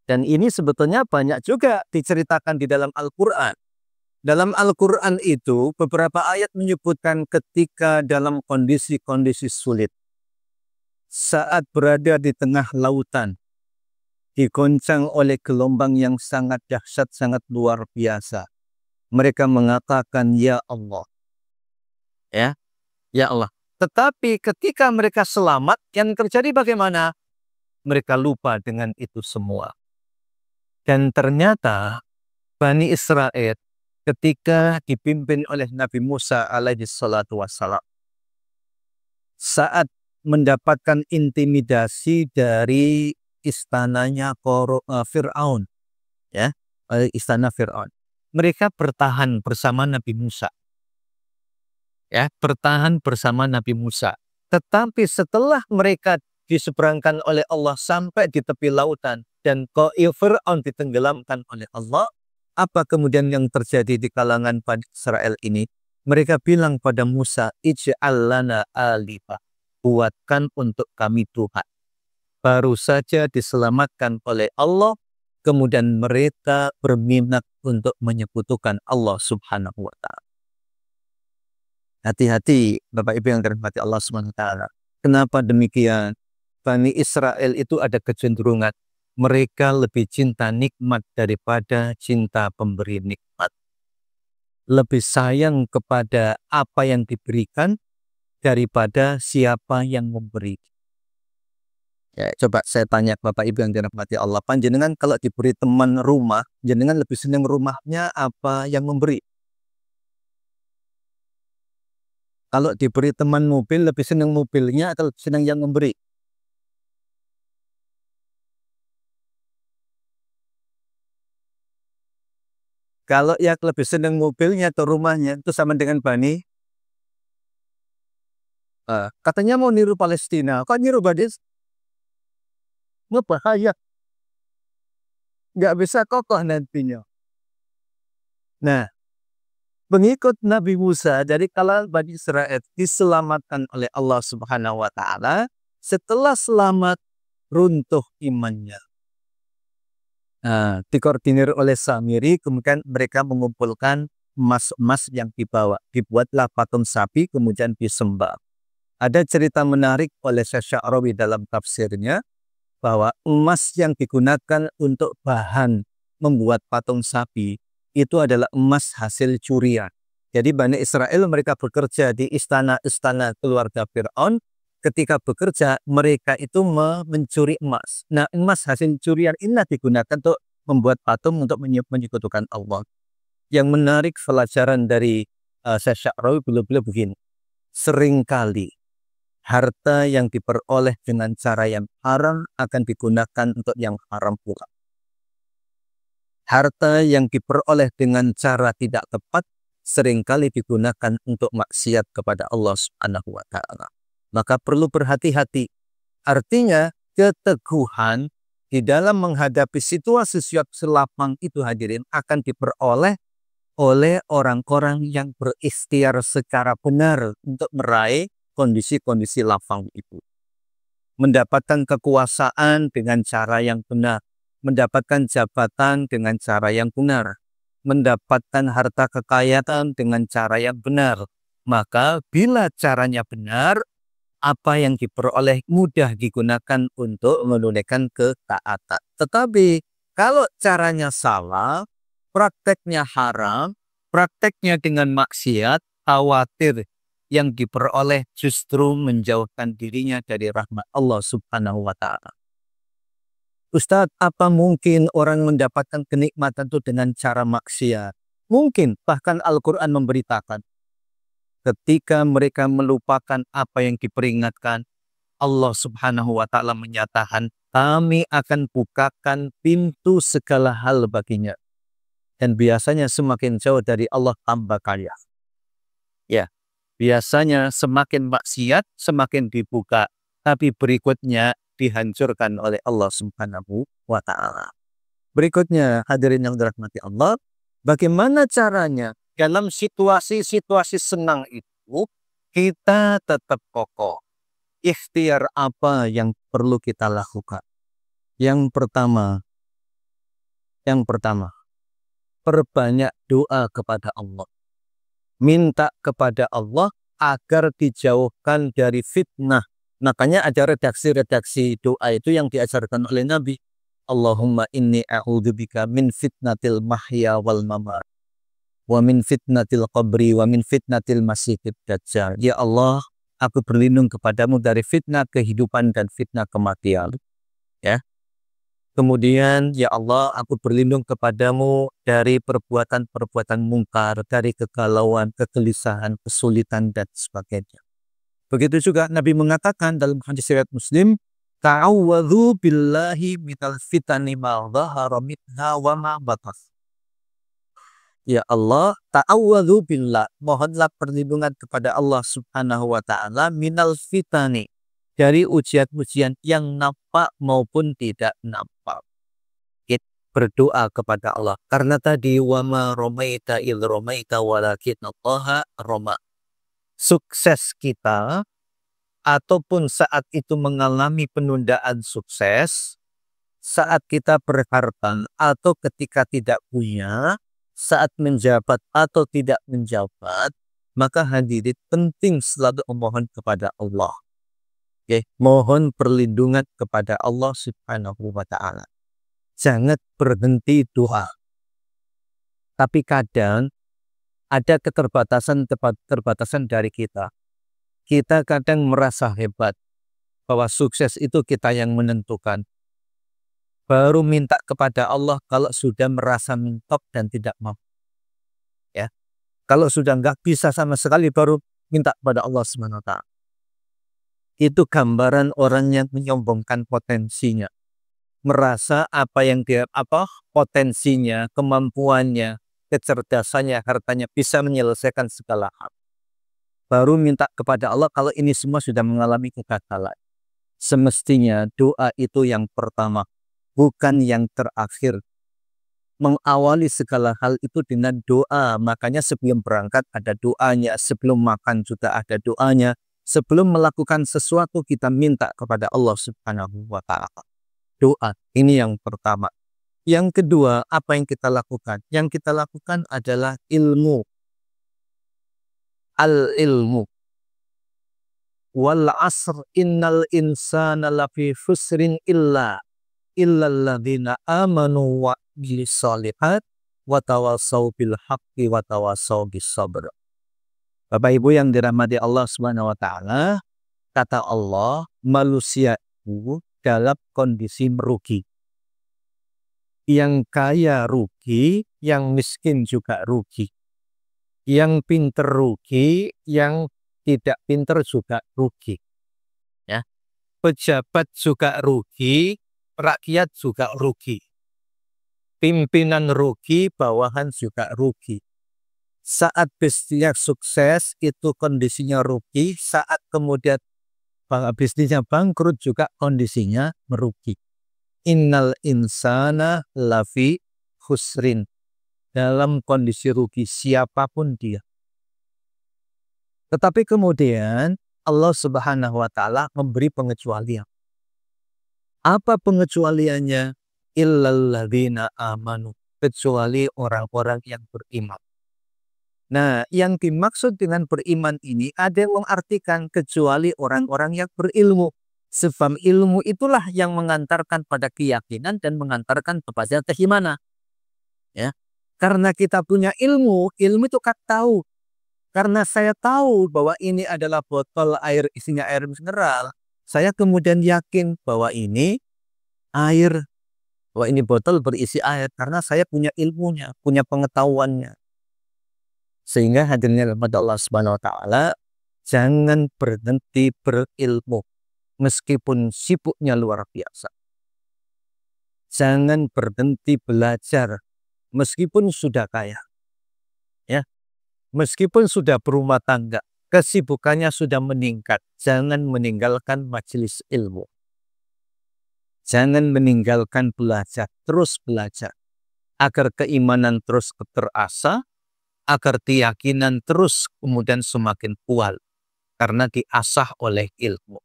Dan ini sebetulnya banyak juga diceritakan di dalam Al-Quran. Dalam Al-Quran itu beberapa ayat menyebutkan ketika dalam kondisi-kondisi sulit. Saat berada di tengah lautan, digoncang oleh gelombang yang sangat dahsyat, sangat luar biasa. Mereka mengatakan, Ya Allah. Ya Allah. Tetapi ketika mereka selamat, yang terjadi bagaimana? Mereka lupa dengan itu semua. Dan ternyata Bani Israel ketika dipimpin oleh Nabi Musa alaihi salatu wassalam, saat mendapatkan intimidasi dari istananya Fir'aun, ya, istana Fir'aun, mereka bertahan bersama Nabi Musa. Ya, bertahan bersama Nabi Musa. Tetapi setelah mereka diseberangkan oleh Allah sampai di tepi lautan dan Fir'aun ditenggelamkan oleh Allah, apa kemudian yang terjadi di kalangan Bani Israel ini? Mereka bilang pada Musa, Ij'al lana alifah, buatkan untuk kami Tuhan. Baru saja diselamatkan oleh Allah, kemudian mereka berminat untuk menyekutukan Allah Subhanahu wa ta'ala. Hati-hati Bapak Ibu yang dirahmati Allah Subhanahu wa ta'ala. Kenapa demikian? Bani Israel itu ada kecenderungan mereka lebih cinta nikmat daripada cinta pemberi nikmat. Lebih sayang kepada apa yang diberikan daripada siapa yang memberi. Ya, coba saya tanya Bapak Ibu yang dirahmati Allah, panjenengan kalau diberi teman rumah, jenengan lebih senang rumahnya apa yang memberi? Kalau diberi teman mobil, lebih senang mobilnya atau lebih senang yang memberi? Kalau yang lebih senang mobilnya atau rumahnya, itu sama dengan Bani. Katanya mau niru Palestina. Kok niru Badis? Bahaya. Nggak bisa kokoh nantinya. Nah, pengikut Nabi Musa dari kalangan Bani Israel diselamatkan oleh Allah Subhanahu wa ta'ala. Setelah selamat, runtuh imannya. Dikoordinir oleh Samiri, kemudian mereka mengumpulkan emas-emas yang dibawa. Dibuatlah patung sapi, kemudian disembah. Ada cerita menarik oleh Syekh Sya'rawi dalam tafsirnya, bahwa emas yang digunakan untuk bahan membuat patung sapi, itu adalah emas hasil curian. Jadi Bani Israel mereka bekerja di istana-istana keluarga Fir'aun. Ketika bekerja, mereka itu mencuri emas. Nah, emas hasil curian inilah digunakan untuk membuat patung untuk menyekutukan Allah. Yang menarik pelajaran dari Syekh Sya'rawi beliau begini. Seringkali harta yang diperoleh dengan cara yang haram akan digunakan untuk yang haram pula. Harta yang diperoleh dengan cara tidak tepat seringkali digunakan untuk maksiat kepada Allah Subhanahu wa ta'ala. Maka perlu berhati-hati. Artinya keteguhan di dalam menghadapi situasi lapang itu hadirin akan diperoleh oleh orang-orang yang berikhtiar secara benar untuk meraih kondisi-kondisi lapang itu. Mendapatkan kekuasaan dengan cara yang benar, mendapatkan jabatan dengan cara yang benar, mendapatkan harta kekayaan dengan cara yang benar. Maka bila caranya benar, apa yang diperoleh mudah digunakan untuk menunaikan ketaatan. Tetapi kalau caranya salah, prakteknya haram, prakteknya dengan maksiat, khawatir yang diperoleh justru menjauhkan dirinya dari rahmat Allah Subhanahu wa Ta'ala. Ustadz, apa mungkin orang mendapatkan kenikmatan itu dengan cara maksiat? Mungkin, bahkan Al-Quran memberitakan. Ketika mereka melupakan apa yang diperingatkan, Allah Subhanahu wa Ta'ala menyatakan, kami akan bukakan pintu segala hal baginya. Dan biasanya semakin jauh dari Allah tambah kaya. Ya, biasanya semakin maksiat semakin dibuka, tapi berikutnya dihancurkan oleh Allah Subhanahu wa Ta'ala. Berikutnya, hadirin yang dirahmati Allah, bagaimana caranya dalam situasi-situasi senang itu kita tetap kokoh? Ikhtiar apa yang perlu kita lakukan? Yang pertama, perbanyak doa kepada Allah. Minta kepada Allah agar dijauhkan dari fitnah. Makanya ada redaksi-redaksi doa itu yang diajarkan oleh Nabi. Allahumma inni a'udzubika min fitnatil mahya wal mamat, wa min fitnatil qabri, wa min fitnatil masiihid dajjal. Ya Allah, aku berlindung kepadamu dari fitnah kehidupan dan fitnah kematian. Ya. Kemudian, ya Allah, aku berlindung kepadamu dari perbuatan-perbuatan mungkar, dari kegalauan, kegelisahan, kesulitan, dan sebagainya. Begitu juga Nabi mengatakan dalam hadis riwayat Muslim, ta'awwadhu billahi minal fitani ma dhahara minha wa ma batan. Ya Allah, ta'awwadhu billah, mohonlah perlindungan kepada Allah Subhanahu wa Ta'ala minal fitani, dari ujian-ujian yang nampak maupun tidak nampak. Kita berdoa kepada Allah karena tadi wa ma ramaita idh ramaita walakinallaha rama. Sukses kita ataupun saat itu mengalami penundaan sukses, saat kita berharta atau ketika tidak punya, saat menjabat atau tidak menjabat, maka hadirin penting selalu memohon kepada Allah. Okay. Mohon perlindungan kepada Allah Subhanahu wa Ta'ala. Jangan berhenti doa. Tapi kadang ada keterbatasan dari kita. Kita kadang merasa hebat bahwa sukses itu kita yang menentukan. Baru minta kepada Allah kalau sudah merasa mentok dan tidak mampu. Ya. Kalau sudah nggak bisa sama sekali baru minta kepada Allah SWT. Itu gambaran orang yang menyombongkan potensinya. Merasa apa yang dia potensinya, kemampuannya, kecerdasannya, hartanya bisa menyelesaikan segala hal. Baru minta kepada Allah kalau ini semua sudah mengalami kegagalan. Semestinya doa itu yang pertama, bukan yang terakhir. Mengawali segala hal itu dengan doa. Makanya sebelum berangkat ada doanya, sebelum makan juga ada doanya. Sebelum melakukan sesuatu kita minta kepada Allah Subhanahu wa Ta'ala. Doa, ini yang pertama. Yang kedua, apa yang kita lakukan? Yang kita lakukan adalah ilmu. Al-ilmu. Wal asr innal insana lafi khusrin illalladzina amanu wa bilis-shalihat wa tawasaw bil haqqi wa tawasaw bis sabr. Bapak Ibu yang dirahmati Allah Subhanahu wa Ta'ala, kata Allah, manusia itu dalam kondisi merugi. Yang kaya rugi, yang miskin juga rugi. Yang pinter rugi, yang tidak pinter juga rugi. Ya. Pejabat juga rugi, rakyat juga rugi. Pimpinan rugi, bawahan juga rugi. Saat bisnisnya sukses, itu kondisinya rugi. Saat kemudian bisnisnya bangkrut juga kondisinya merugi. Innal insana lafi khusrin. dalam kondisi rugi siapapun dia. Tetapi kemudian Allah Subhanahu wa taala memberi pengecualian. Apa pengecualiannya? Illalladzina amanu, kecuali orang-orang yang beriman. Nah, yang dimaksud dengan beriman ini ada yang mengartikan kecuali orang-orang yang berilmu. Sebab ilmu itulah yang mengantarkan pada keyakinan dan mengantarkan kepada keimanan. Ya. Karena kita punya ilmu itu kan tahu. Karena saya tahu bahwa ini adalah botol air isinya air mineral, saya kemudian yakin bahwa ini air, bahwa ini botol berisi air karena saya punya ilmunya, punya pengetahuannya. Sehingga hadirnya kepada Allah Subhanahu wa taala, jangan berhenti berilmu meskipun sibuknya luar biasa. Jangan berhenti belajar meskipun sudah kaya. Ya. Meskipun sudah berumah tangga, kesibukannya sudah meningkat, jangan meninggalkan majelis ilmu. Jangan meninggalkan belajar, terus belajar. Agar keimanan terus terasa, agar keyakinan terus kemudian semakin kuat. Karena diasah oleh ilmu.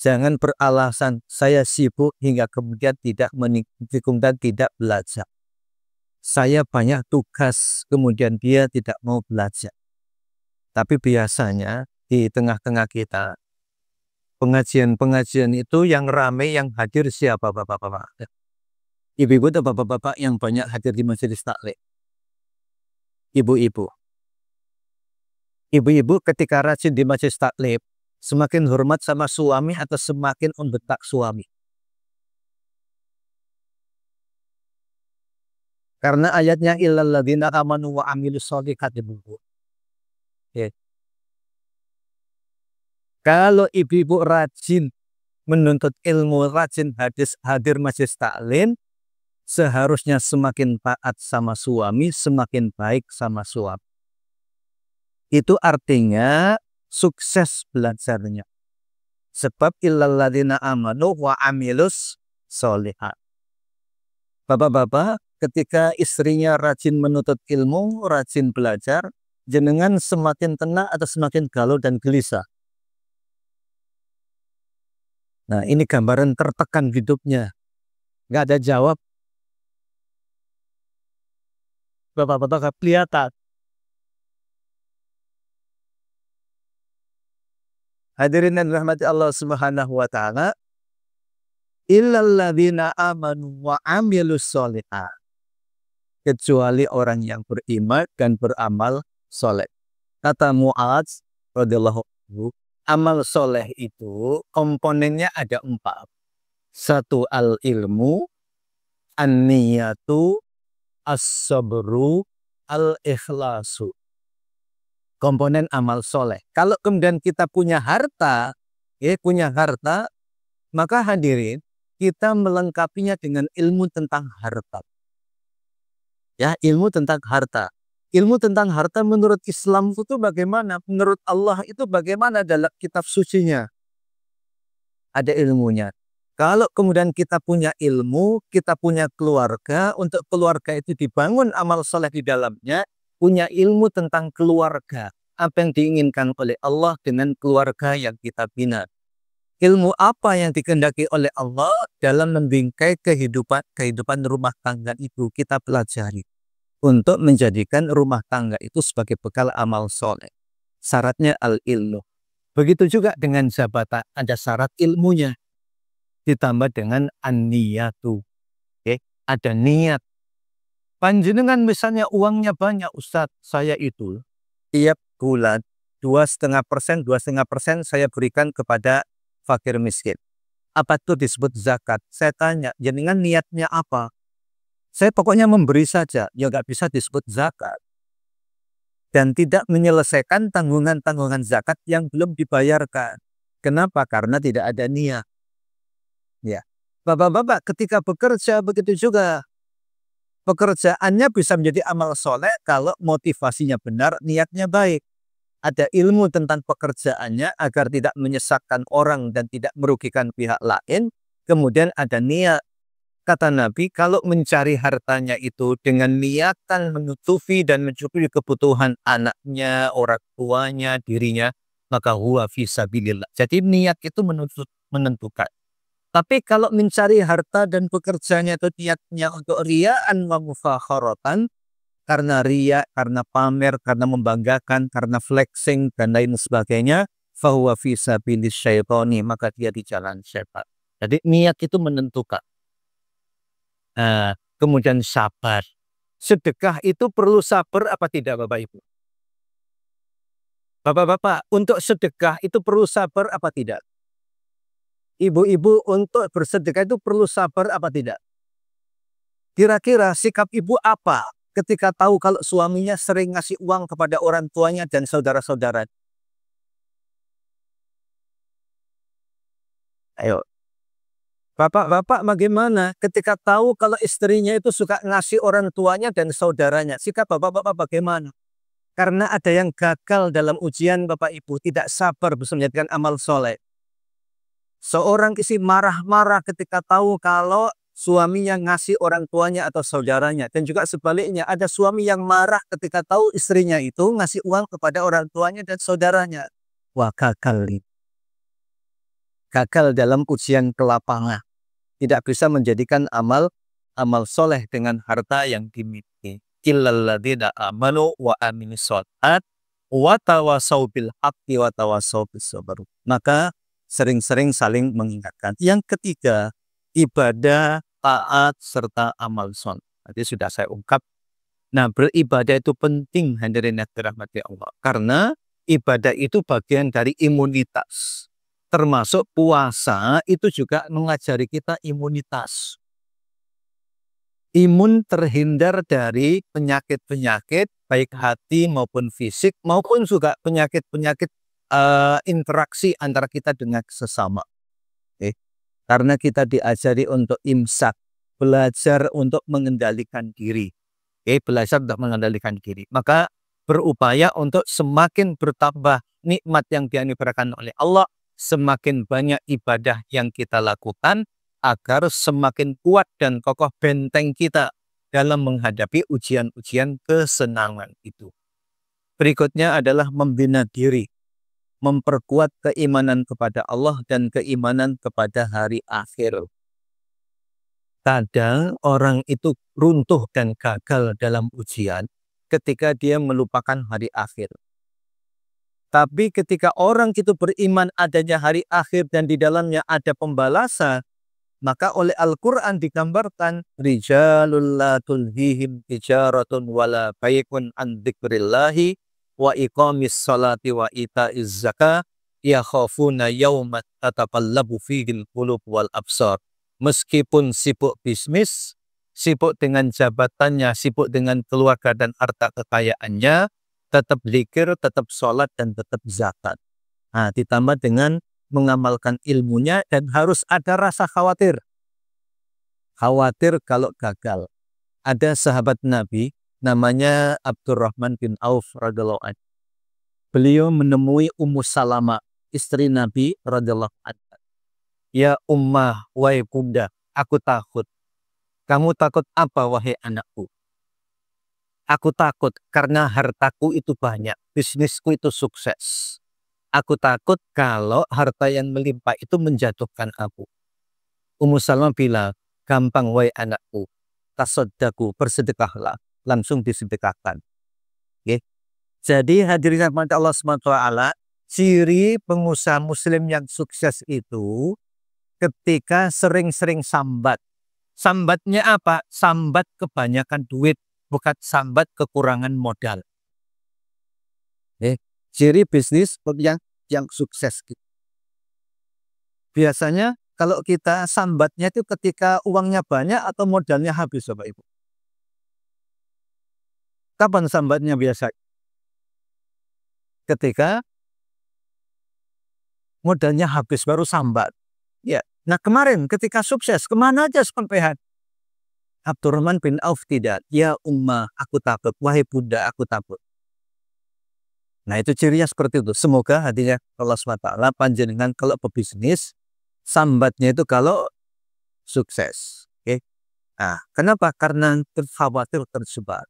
Jangan beralasan, saya sibuk hingga kemudian tidak belajar. Saya banyak tugas, kemudian dia tidak mau belajar. Tapi biasanya di tengah-tengah kita, pengajian-pengajian itu yang ramai, yang hadir siapa bapak-bapak? Ibu-ibu atau bapak-bapak yang banyak hadir di majelis taklim? Ibu-ibu. Ibu-ibu ketika rajin di majelis taklim, semakin hormat sama suami atau semakin membentak suami? Karena ayatnya illalladzina amanu wa amilus sholihati. Ya. Kalau ibu-ibu rajin menuntut ilmu, rajin hadir majelis taklim, seharusnya semakin taat sama suami, semakin baik sama suami. Itu artinya sukses belajarnya. Sebab illalladzina amanu wa amilus sholihat. Bapak-bapak, ketika istrinya rajin menuntut ilmu, rajin belajar, jenengan semakin tenang atau semakin galau dan gelisah? Nah, ini gambaran tertekan hidupnya. Nggak ada jawab. Bapak-bapak kelihatan. Hadirin dan rahmati Allah Subhanahu wa taala. Illalladzina amanu wa amilus sholihat. Kecuali orang yang beriman dan beramal soleh. Kata Mu'adz radhiyallahu anhu, amal soleh itu komponennya ada 4. 1 al-ilmu, an-niyatu, as-sabru, al-ikhlasu. Komponen amal soleh. Kalau kemudian kita punya harta, maka hadirin, kita melengkapinya dengan ilmu tentang harta. Ya, ilmu tentang harta. Ilmu tentang harta menurut Islam itu bagaimana? Menurut Allah itu bagaimana dalam kitab sucinya? Ada ilmunya. Kalau kemudian kita punya ilmu, kita punya keluarga, untuk keluarga itu dibangun amal soleh di dalamnya, punya ilmu tentang keluarga. Apa yang diinginkan oleh Allah dengan keluarga yang kita bina. Ilmu apa yang dikehendaki oleh Allah dalam membingkai kehidupan rumah tangga itu kita pelajari. Untuk menjadikan rumah tangga itu sebagai bekal amal soleh. Syaratnya al-ilmu. Begitu juga dengan jabatan, ada syarat ilmunya. Ditambah dengan an-niyatu. Ada niat. Panjenengan misalnya uangnya banyak, Ustadz, saya itu tiap bulan 2,5% saya berikan kepada fakir miskin. Apa itu disebut zakat? Saya tanya, jenengan niatnya apa? Saya pokoknya memberi saja, ya nggak bisa disebut zakat. Dan tidak menyelesaikan tanggungan-tanggungan zakat yang belum dibayarkan. Kenapa? Karena tidak ada niat. Ya, bapak-bapak ketika bekerja begitu juga. Pekerjaannya bisa menjadi amal soleh kalau motivasinya benar, niatnya baik. Ada ilmu tentang pekerjaannya agar tidak menyesatkan orang dan tidak merugikan pihak lain. Kemudian ada niat. Kata Nabi, kalau mencari hartanya itu dengan niatan menutupi dan mencukupi kebutuhan anaknya, orang tuanya, dirinya, maka huwa fisabilillah. Jadi niat itu menentukan. Tapi kalau mencari harta dan pekerjaannya itu niatnya untuk riya'an wa mufakharatan, karena riya, karena pamer, karena membanggakan, karena flexing, dan lain sebagainya, fahuwa fisabilis syaitani, maka dia di jalan syaitan. Jadi niat itu menentukan. Kemudian sabar. Sedekah itu perlu sabar apa tidak Bapak Ibu? Bapak-bapak, untuk sedekah itu perlu sabar apa tidak? Ibu-ibu, untuk bersedekah itu perlu sabar apa tidak? Kira-kira sikap ibu apa ketika tahu kalau suaminya sering ngasih uang kepada orang tuanya dan saudara-saudara? Ayo. Bapak-bapak bagaimana ketika tahu kalau istrinya itu suka ngasih orang tuanya dan saudaranya? Sikap bapak-bapak bagaimana? Karena ada yang gagal dalam ujian Bapak Ibu, tidak sabar bisa menjadikan amal soleh. Seorang istri marah-marah ketika tahu kalau suaminya ngasih orang tuanya atau saudaranya. Dan juga sebaliknya, ada suami yang marah ketika tahu istrinya itu ngasih uang kepada orang tuanya dan saudaranya. Wah, gagal. Gagal dalam ujian ke lapangan. Tidak bisa menjadikan amal soleh dengan harta yang dimiliki. Illalladzina amanu wa aminus sholihat wa tawassaw bil haqqi wa tawassaw bis sabr. Maka sering-sering saling mengingatkan. Yang ketiga, ibadah, taat, serta amal soleh. Tadi sudah saya ungkap. Nah, beribadah itu penting, hadirin yang dirahmati Allah. Karena ibadah itu bagian dari imunitas. Termasuk puasa itu juga mengajari kita imunitas. Imun terhindar dari penyakit-penyakit, baik hati maupun fisik, maupun juga penyakit-penyakit interaksi antara kita dengan sesama. Karena kita diajari untuk imsak, belajar untuk mengendalikan diri. Belajar untuk mengendalikan diri. Maka berupaya untuk semakin bertambah nikmat yang dianugerahkan oleh Allah, semakin banyak ibadah yang kita lakukan agar semakin kuat dan kokoh benteng kita dalam menghadapi ujian-ujian kesenangan itu. Berikutnya adalah membina diri, memperkuat keimanan kepada Allah dan keimanan kepada hari akhir. Kadang orang itu runtuh dan gagal dalam ujian ketika dia melupakan hari akhir. Tapi ketika orang itu beriman adanya hari akhir dan di dalamnya ada pembalasan, maka oleh Al-Quran digambarkan rijalul la tulhihim tijaratun wala bai'un an dzikrillahi wa iqamis salati wa ita'iz zakah yakhafuna yawman tataqallabu fihil qulub wal absar. Meskipun sibuk bisnis, sibuk dengan jabatannya, sibuk dengan keluarga dan harta kekayaannya, tetap zikir, tetap sholat, dan tetap zakat. Nah, ditambah dengan mengamalkan ilmunya dan harus ada rasa khawatir. Khawatir kalau gagal. Ada sahabat Nabi namanya Abdurrahman bin Auf radhiyallahu anhu. Beliau menemui Ummu Salamah, istri Nabi radhiyallahu anha. Ya ummah, wahai bunda, aku takut. Kamu takut apa wahai anakku? Aku takut karena hartaku itu banyak, bisnisku itu sukses. Aku takut kalau harta yang melimpah itu menjatuhkan aku. Ummu Salamah bilang, gampang wahai anakku, tasaddaku, bersedekahlah, langsung disedekahkan. Okay. Jadi hadirin rahmat Allah SWT, ciri pengusaha muslim yang sukses itu ketika sering-sering sambat. Sambatnya apa? Sambat kebanyakan duit, bukan sambat kekurangan modal. Ciri bisnis yang sukses. Biasanya kalau kita sambatnya itu ketika uangnya banyak atau modalnya habis, Bapak Ibu. Kapan sambatnya biasa? Ketika modalnya habis baru sambat. Ya. Nah kemarin ketika sukses, kemana aja sampean? Abdurrahman bin Auf tidak. Ya ummah, aku takut. Wahai bunda, aku takut. Nah itu cirinya seperti itu. Semoga hatinya Allah SWT panjenengan kalau pebisnis, sambatnya itu kalau sukses. Okay? Nah, kenapa? Karena khawatir tersebar.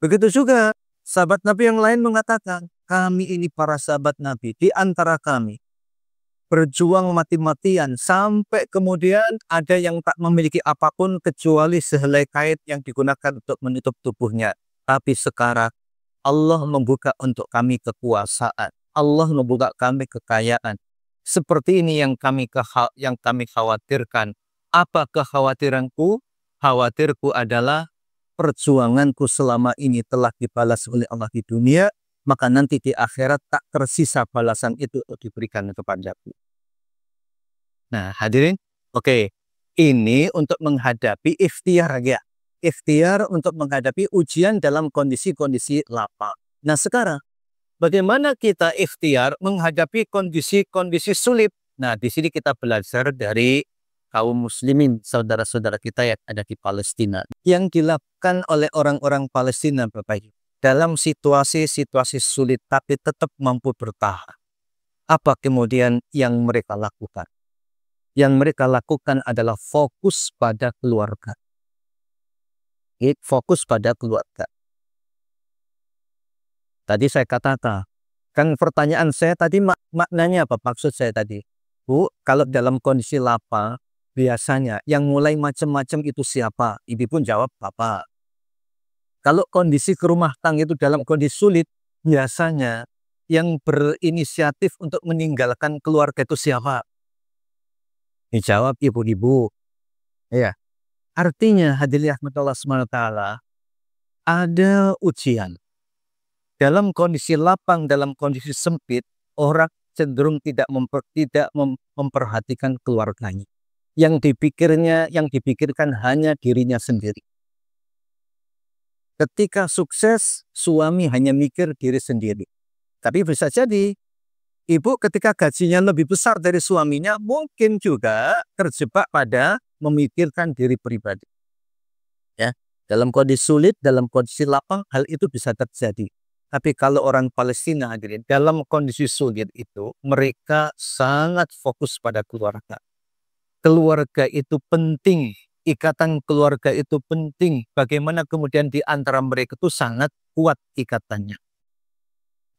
Begitu juga sahabat Nabi yang lain mengatakan, kami ini para sahabat Nabi, di antara kami berjuang mati-matian sampai kemudian ada yang tak memiliki apapun kecuali sehelai kait yang digunakan untuk menutup tubuhnya. Tapi sekarang Allah membuka untuk kami kekuasaan. Allah membuka kami kekayaan. Seperti ini yang kami khawatirkan. Apa kekhawatiranku? Khawatirku adalah perjuanganku selama ini telah dibalas oleh Allah di dunia, maka nanti di akhirat tak tersisa balasan itu untuk diberikan kepadaku. Nah, hadirin, oke, ini untuk menghadapi ikhtiar ya. Ikhtiar untuk menghadapi ujian dalam kondisi-kondisi lapang. Nah, sekarang bagaimana kita ikhtiar menghadapi kondisi-kondisi sulit? Nah, di sini kita belajar dari kaum muslimin, saudara-saudara kita yang ada di Palestina. Yang dilakukan oleh orang-orang Palestina, Bapak Ibu, dalam situasi-situasi sulit tapi tetap mampu bertahan. Apa kemudian yang mereka lakukan? Yang mereka lakukan adalah fokus pada keluarga. Fokus pada keluarga. Tadi saya katakan, kan pertanyaan saya tadi maknanya apa? Maksud saya tadi, Bu, kalau dalam kondisi lapang, biasanya yang mulai macam-macam itu siapa? Ibu pun jawab Bapak. Kalau kondisi rumah tangga itu dalam kondisi sulit, biasanya yang berinisiatif untuk meninggalkan keluarga itu siapa? Dijawab ibu-ibu. Ya. Artinya hadirin rahmatullah SWT, ada ujian. Dalam kondisi lapang, dalam kondisi sempit, orang cenderung tidak memperhatikan keluarganya. Yang dipikirkan hanya dirinya sendiri. Ketika sukses, suami hanya mikir diri sendiri. Tapi bisa jadi, ibu ketika gajinya lebih besar dari suaminya, mungkin juga terjebak pada memikirkan diri pribadi. Ya, dalam kondisi sulit, dalam kondisi lapang, hal itu bisa terjadi. Tapi kalau orang Palestina hadirin, dalam kondisi sulit itu, mereka sangat fokus pada keluarga. Keluarga itu penting, ikatan keluarga itu penting. Bagaimana kemudian di antara mereka itu sangat kuat ikatannya.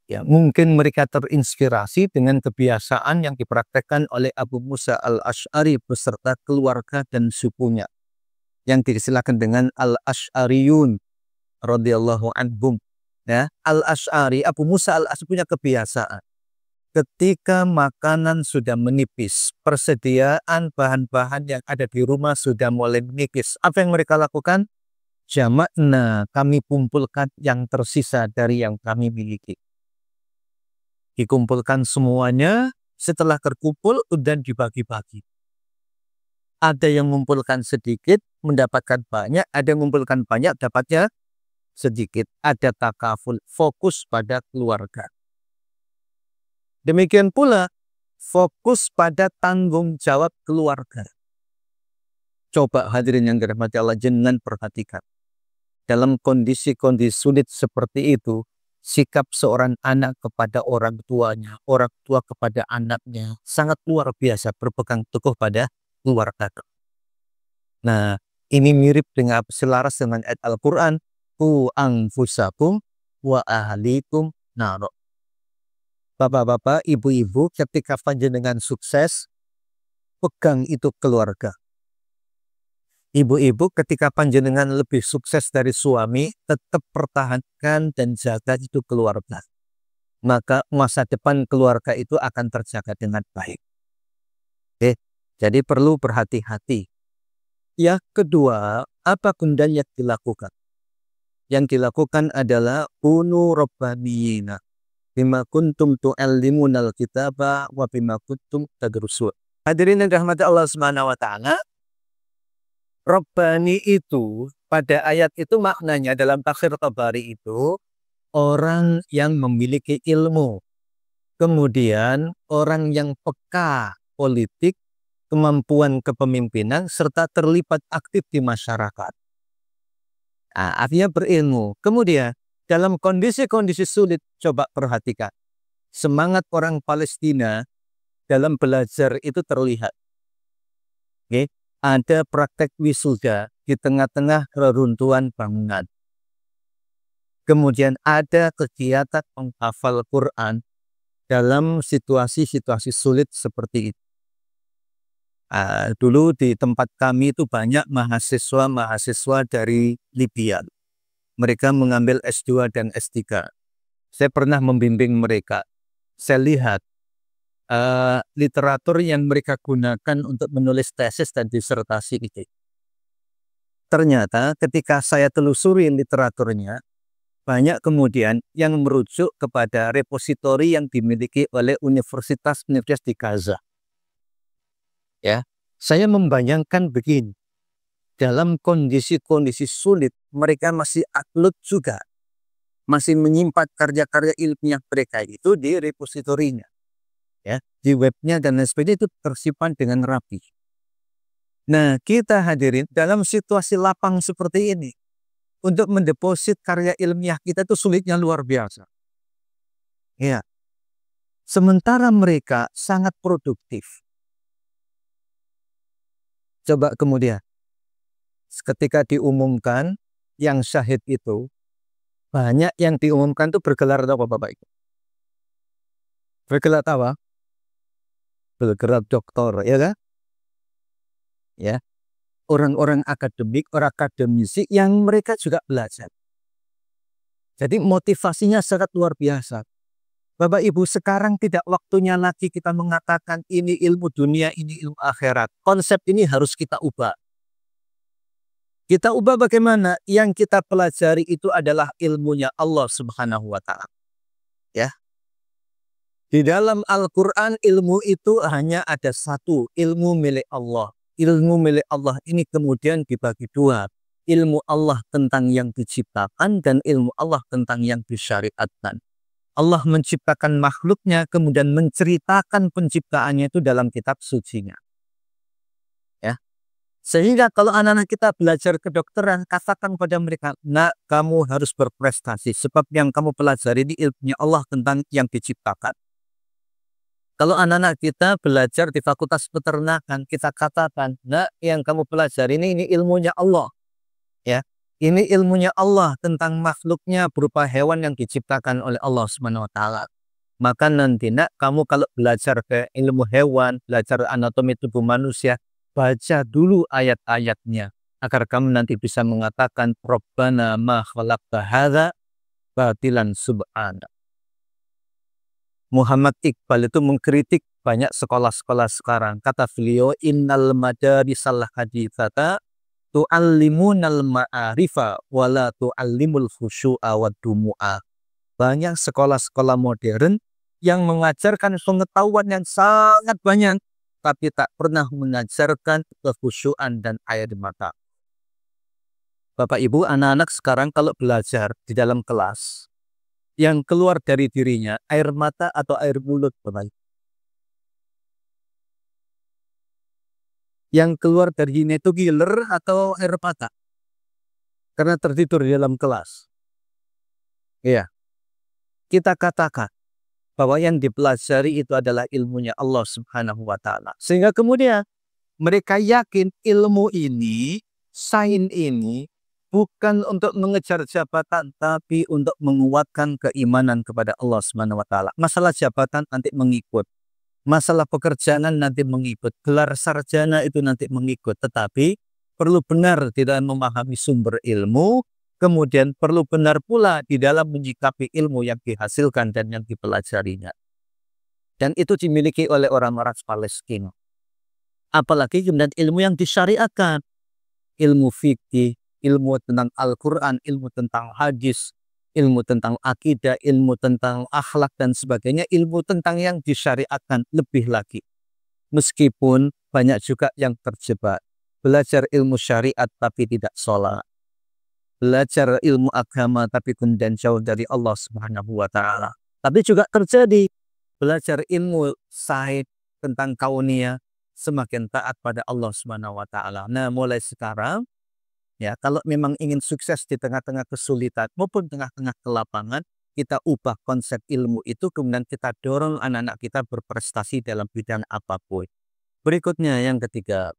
Ya, mungkin mereka terinspirasi dengan kebiasaan yang dipraktekkan oleh Abu Musa al-Ash'ari beserta keluarga dan sukunya, yang disilakan dengan al-Ash'ariyun radhiyallahu anhum. Ya, al-Ash'ari, Abu Musa al-Ash'ari punya kebiasaan. Ketika makanan sudah menipis, persediaan bahan-bahan yang ada di rumah sudah mulai menipis, apa yang mereka lakukan? Jama'na, kami kumpulkan yang tersisa dari yang kami miliki. Dikumpulkan semuanya, setelah terkumpul dan dibagi-bagi. Ada yang mengumpulkan sedikit, mendapatkan banyak, ada yang mengumpulkan banyak, dapatnya sedikit. Ada takaful, fokus pada keluarga. Demikian pula, fokus pada tanggung jawab keluarga. Coba hadirin yang dirahmati Allah, jangan perhatikan. Dalam kondisi-kondisi sulit seperti itu, sikap seorang anak kepada orang tuanya, orang tua kepada anaknya, sangat luar biasa berpegang teguh pada keluarga. Nah, ini mirip dengan selaras dengan ayat Al-Quran, Qu anfusakum wa ahlikum naro. Bapak-bapak, ibu-ibu, ketika panjenengan sukses, pegang itu keluarga. Ibu-ibu, ketika panjenengan lebih sukses dari suami, tetap pertahankan dan jaga itu keluarga. Maka masa depan keluarga itu akan terjaga dengan baik. Oke, jadi perlu berhati-hati. Yang kedua, apa kemudian yang dilakukan? Yang dilakukan adalah kunu rabbaniyina bima kuntum tu'allimunal kitaba wa bima kuntum tadrusun. Hadirin yang dirahmati Allah Subhanahu wa taala, Rabbani itu pada ayat itu maknanya dalam tafsir Tabari itu orang yang memiliki ilmu, kemudian orang yang peka politik, kemampuan kepemimpinan, serta terlibat aktif di masyarakat. Nah, artinya berilmu. Kemudian dalam kondisi-kondisi sulit, coba perhatikan. Semangat orang Palestina dalam belajar itu terlihat. Oke. ada praktek wisuda di tengah-tengah reruntuhan bangunan. Kemudian ada kegiatan menghafal Quran dalam situasi-situasi sulit seperti itu. Dulu di tempat kami itu banyak mahasiswa-mahasiswa dari Libya. Mereka mengambil S2 dan S3. Saya pernah membimbing mereka. Saya lihat literatur yang mereka gunakan untuk menulis tesis dan disertasi itu. Ternyata ketika saya telusuri literaturnya, banyak kemudian yang merujuk kepada repositori yang dimiliki oleh universitas di Gaza. Ya, saya membayangkan begini, dalam kondisi-kondisi sulit, mereka masih upload juga, masih menyimpan karya-karya ilmiah mereka itu di repositorinya, ya, di webnya dan lain sebagainya, itu tersimpan dengan rapi. Nah, kita hadirin dalam situasi lapang seperti ini, untuk mendeposit karya ilmiah kita itu sulitnya luar biasa. Ya, sementara mereka sangat produktif. Coba kemudian, ketika diumumkan yang syahid itu, banyak yang diumumkan itu bergelar apa Bapak Ibu? Bergelar apa? Bergelar doktor, ya kan? Ya, orang-orang akademik, orang akademisi yang mereka juga belajar. Jadi motivasinya sangat luar biasa. Bapak Ibu, sekarang tidak waktunya lagi kita mengatakan ini ilmu dunia, ini ilmu akhirat. Konsep ini harus kita ubah. Kita ubah bagaimana? Yang kita pelajari itu adalah ilmunya Allah Subhanahu wa Ta'ala. Ya. Di dalam Al-Quran ilmu itu hanya ada satu, ilmu milik Allah. Ilmu milik Allah ini kemudian dibagi dua. Ilmu Allah tentang yang diciptakan dan ilmu Allah tentang yang disyariatkan. Allah menciptakan makhluknya, kemudian menceritakan penciptaannya itu dalam kitab sucinya. Ya. Sehingga kalau anak-anak kita belajar kedokteran, katakan pada mereka, nak, kamu harus berprestasi, sebab yang kamu pelajari ini ilmunya Allah tentang yang diciptakan. Kalau anak-anak kita belajar di fakultas peternakan, kita katakan, nak, yang kamu pelajari ini ilmunya Allah. Ya. Ini ilmunya Allah tentang makhluknya berupa hewan yang diciptakan oleh Allah Subhanahu wa Ta'ala. Maka nanti nak, kamu kalau belajar ke ilmu hewan, belajar anatomi tubuh manusia, baca dulu ayat-ayatnya agar kamu nanti bisa mengatakan Rabbana ma khalaqta hadza batilan subhana. Muhammad Iqbal itu mengkritik banyak sekolah-sekolah sekarang. Kata beliau, innal madarisal haditsata tu'allimunal ma'arifa wala tu'allimul khusyu'a wa dumu'a. Banyak sekolah-sekolah modern yang mengajarkan pengetahuan yang sangat banyak, tapi tak pernah mengajarkan kekhusyuan dan air mata. Bapak Ibu, anak-anak sekarang kalau belajar di dalam kelas, yang keluar dari dirinya air mata atau air mulut, Bapak Ibu? Yang keluar dari ini itu giler atau air mata? Karena tertidur di dalam kelas. Iya. Kita katakan bahwa yang dipelajari itu adalah ilmunya Allah Subhanahu wa Ta'ala. Sehingga kemudian mereka yakin ilmu ini, sains ini bukan untuk mengejar jabatan, tapi untuk menguatkan keimanan kepada Allah Subhanahu wa Ta'ala. Masalah jabatan nanti mengikut. Masalah pekerjaan nanti mengikut, gelar sarjana itu nanti mengikut, tetapi perlu benar di dalam memahami sumber ilmu, kemudian perlu benar pula di dalam menyikapi ilmu yang dihasilkan dan yang dipelajarinya. Dan itu dimiliki oleh orang-orang Palestina. Apalagi kemudian ilmu yang disyariatkan, ilmu fikih, ilmu tentang Al-Quran, ilmu tentang hadis, ilmu tentang akidah, ilmu tentang akhlak dan sebagainya, ilmu tentang yang disyariatkan lebih lagi. Meskipun banyak juga yang terjebak. Belajar ilmu syariat tapi tidak sholat. Belajar ilmu agama tapi kemudian jauh dari Allah Subhanahu wa Ta'ala. Tapi juga terjadi belajar ilmu sains tentang kauniyah, semakin taat pada Allah Subhanahu wa Ta'ala. Nah, mulai sekarang, ya, kalau memang ingin sukses di tengah-tengah kesulitan maupun tengah-tengah kelapangan, kita ubah konsep ilmu itu, kemudian kita dorong anak-anak kita berprestasi dalam bidang apapun. Berikutnya yang ketiga,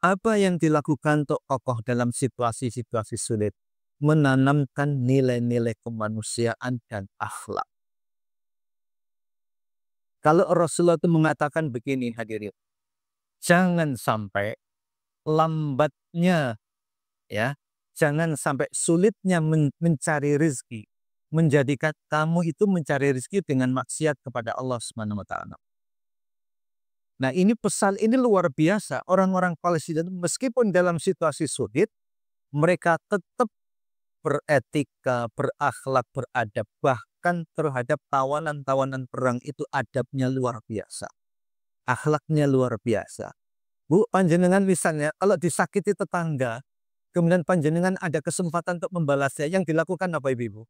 Apa yang dilakukan tokoh dalam situasi-situasi sulit? Menanamkan nilai-nilai kemanusiaan dan akhlak. Kalau Rasulullah itu mengatakan begini hadirin, jangan sampai lambatnya, ya, jangan sampai sulitnya mencari rezeki menjadikan kamu itu mencari rezeki dengan maksiat kepada Allah Subhanahu wa taala. Nah, ini pesan ini luar biasa. Orang-orang Palestina meskipun dalam situasi sulit, mereka tetap beretika, berakhlak, beradab. Bahkan terhadap tawanan-tawanan perang itu adabnya luar biasa. Akhlaknya luar biasa. Bu, panjenengan misalnya kalau disakiti tetangga, kemudian panjenengan ada kesempatan untuk membalasnya, yang dilakukan apa ibu-ibu?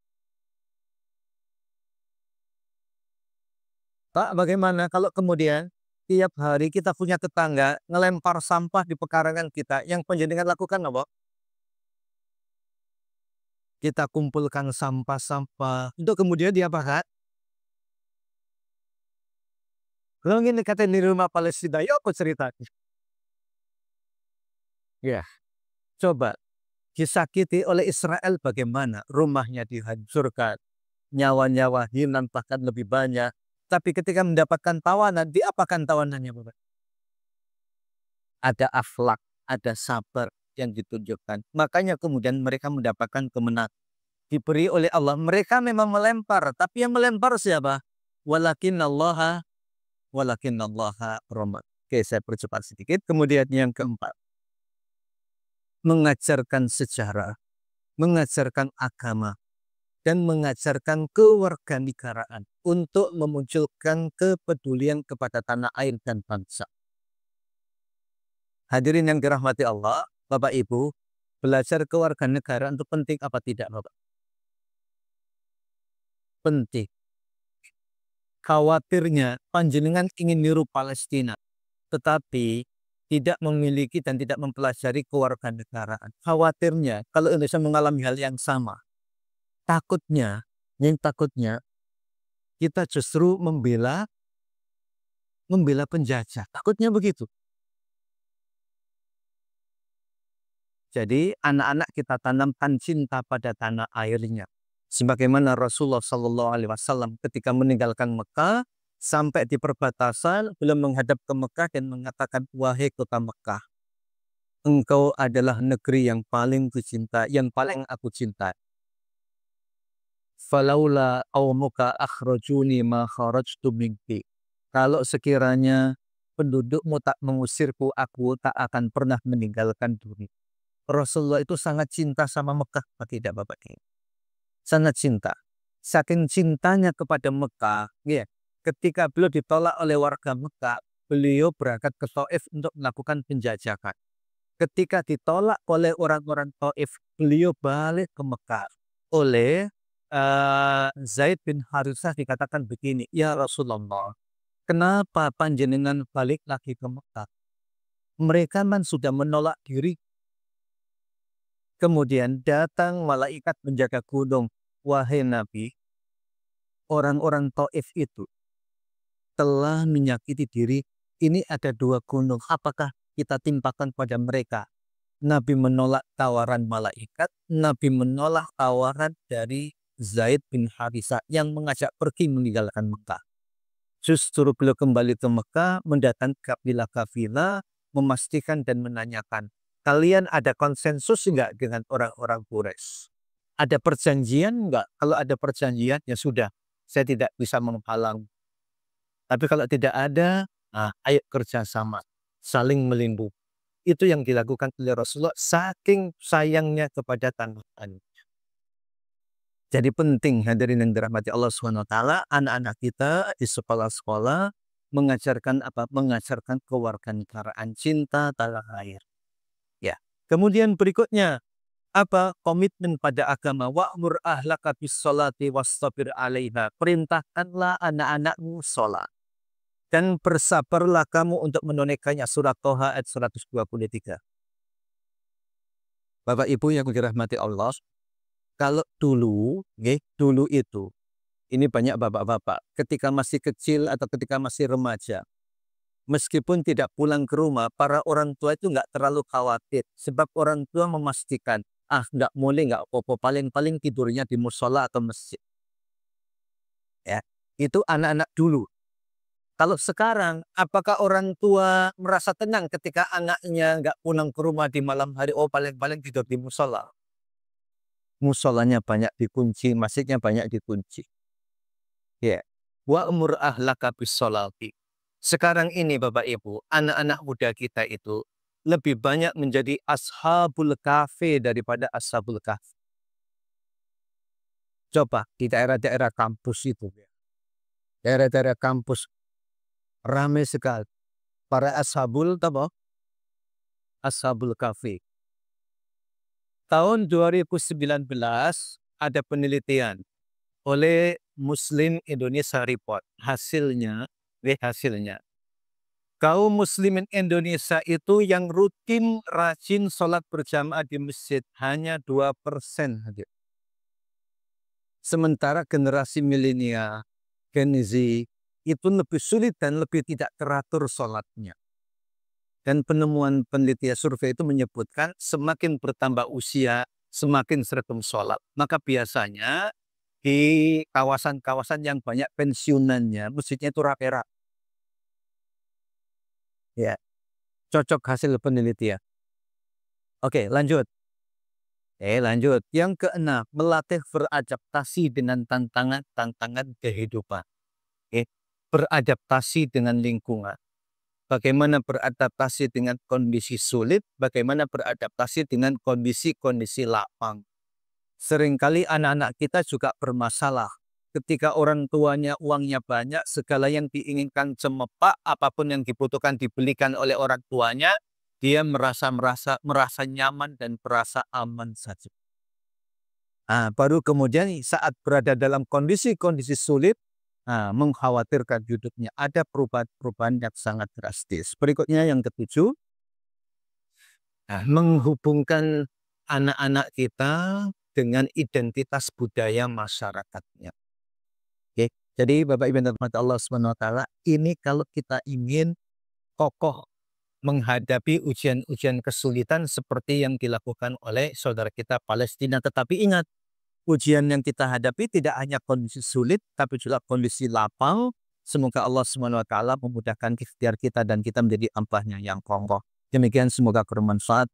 Pak, bagaimana kalau kemudian tiap hari kita punya tetangga ngelempar sampah di pekarangan kita, yang panjenengan lakukan apa? Kita kumpulkan sampah-sampah untuk kemudian diapakan? Kalau ini kata di rumah Palestina, ya apa ceritanya? Ya, coba disakiti oleh Israel bagaimana? Rumahnya dihancurkan, nyawa-nyawa hilang bahkan lebih banyak. Tapi ketika mendapatkan tawanan, diapakan tawanannya Bapak? Ada akhlak, ada sabar yang ditunjukkan. Makanya kemudian mereka mendapatkan kemenangan. Diberi oleh Allah. Mereka memang melempar, tapi yang melempar siapa? Walakinallaha rahmat. Oke, saya percepat sedikit. Kemudian yang keempat, mengajarkan sejarah, mengajarkan agama, dan mengajarkan kewarganegaraan untuk memunculkan kepedulian kepada tanah air dan bangsa. Hadirin yang dirahmati Allah, Bapak Ibu, belajar kewarganegaraan itu penting apa tidak, Bapak? Penting. Khawatirnya panjenengan ingin niru Palestina, tetapi tidak memiliki dan tidak mempelajari kewarganegaraan. Khawatirnya kalau Indonesia mengalami hal yang sama, takutnya kita justru membela penjajah. Takutnya begitu. Jadi anak-anak kita tanamkan cinta pada tanah airnya. Sebagaimana Rasulullah SAW ketika meninggalkan Mekah, sampai di perbatasan, beliau menghadap ke Mekah dan mengatakan, wahai kota Mekah, engkau adalah negeri yang paling kucinta, yang paling aku cintai. Falaula qaumuka akhrajuni ma kharajtu minki. Kalau sekiranya pendudukmu tak mengusirku, aku tak akan pernah meninggalkan dunia. Rasulullah itu sangat cinta sama Mekah, tidak Bapak? Sangat cinta. Saking cintanya kepada Mekah, ya, ketika beliau ditolak oleh warga Mekah, beliau berangkat ke Taif untuk melakukan penjajahan. Ketika ditolak oleh orang-orang Taif, beliau balik ke Mekah. Oleh Zaid bin Harithah dikatakan begini, ya Rasulullah, kenapa panjenengan balik lagi ke Mekah? Mereka kan sudah menolak diri. Kemudian datang malaikat menjaga gunung. Wahai Nabi, orang-orang Taif itu telah menyakiti diri. Ini ada dua gunung. Apakah kita timpakan pada mereka? Nabi menolak tawaran malaikat. Nabi menolak tawaran dari Zaid bin Harithah yang mengajak pergi meninggalkan Mekah. Justru beliau kembali ke Mekah, mendatangkan kafilah-kafilah, memastikan dan menanyakan, kalian ada konsensus enggak dengan orang-orang Quraisy? Ada perjanjian enggak? Kalau ada perjanjian, ya sudah, saya tidak bisa menghalang. Tapi kalau tidak ada, nah, ayo kerjasama, saling melindungi. Itu yang dilakukan oleh Rasulullah saking sayangnya kepada tanah air. Jadi penting hadirin yang dirahmati Allah SWT, anak-anak kita di sekolah-sekolah mengajarkan apa? Mengajarkan kewarganegaraan, cinta tanah air. Ya. Kemudian berikutnya apa? Komitmen pada agama. Wa'mur ahlaka bis-sholati wastabir 'alaiha. Perintahkanlah anak-anakmu sholat dan bersabarlah kamu untuk menunaikannya. Surat Toha ayat 123. Bapak Ibu yang dirahmati Allah, kalau dulu itu, ini banyak bapak-bapak ketika masih kecil atau ketika masih remaja, meskipun tidak pulang ke rumah, para orang tua itu nggak terlalu khawatir. Sebab orang tua memastikan, nggak boleh, nggak apa-apa, paling-paling tidurnya di musola atau masjid. Ya, itu anak-anak dulu. Kalau sekarang, apakah orang tua merasa tenang ketika anaknya nggak pulang ke rumah di malam hari? Oh, paling-paling tidur di musola. Musolanya banyak dikunci, masjidnya banyak dikunci. Ya. Wa umur ahlaka bis-sholati. Sekarang ini Bapak Ibu, anak-anak muda kita itu lebih banyak menjadi ashabul kahfi daripada ashabul kahfi. Coba di daerah-daerah kampus itu. Daerah-daerah kampus ramai sekali. Para ashabul kahfi. Tahun 2019 ada penelitian oleh Muslim Indonesia Report. Hasilnya, kaum muslimin Indonesia itu yang rutin rajin sholat berjamaah di masjid hanya 2%. Sementara generasi milenial, Gen Z, itu lebih sulit dan lebih tidak teratur sholatnya. Dan penemuan penelitian survei itu menyebutkan semakin bertambah usia, semakin sering sholat. Maka biasanya di kawasan-kawasan yang banyak pensiunannya, masjidnya itu rapi-rapi. Ya, cocok hasil penelitian. Oke, lanjut. Lanjut. Yang keenam, melatih beradaptasi dengan tantangan kehidupan. Beradaptasi dengan lingkungan. Bagaimana beradaptasi dengan kondisi sulit, bagaimana beradaptasi dengan kondisi-kondisi lapang. Seringkali anak-anak kita juga bermasalah. Ketika orang tuanya uangnya banyak, segala yang diinginkan cemepak, apapun yang dibutuhkan dibelikan oleh orang tuanya, dia merasa nyaman dan merasa aman saja. Baru kemudian saat berada dalam kondisi-kondisi sulit, mengkhawatirkan hidupnya. Ada perubahan-perubahan yang sangat drastis. Berikutnya yang ketujuh, menghubungkan anak-anak kita dengan identitas budaya masyarakatnya. Oke, jadi Bapak Ibu dan Allah SWT, ini kalau kita ingin kokoh menghadapi ujian-ujian kesulitan seperti yang dilakukan oleh saudara kita Palestina. Tetapi ingat, ujian yang kita hadapi tidak hanya kondisi sulit, tapi juga kondisi lapang. Semoga Allah SWT memudahkan ikhtiar kita dan kita menjadi ampahnya yang kokoh. Demikian, semoga bermanfaat.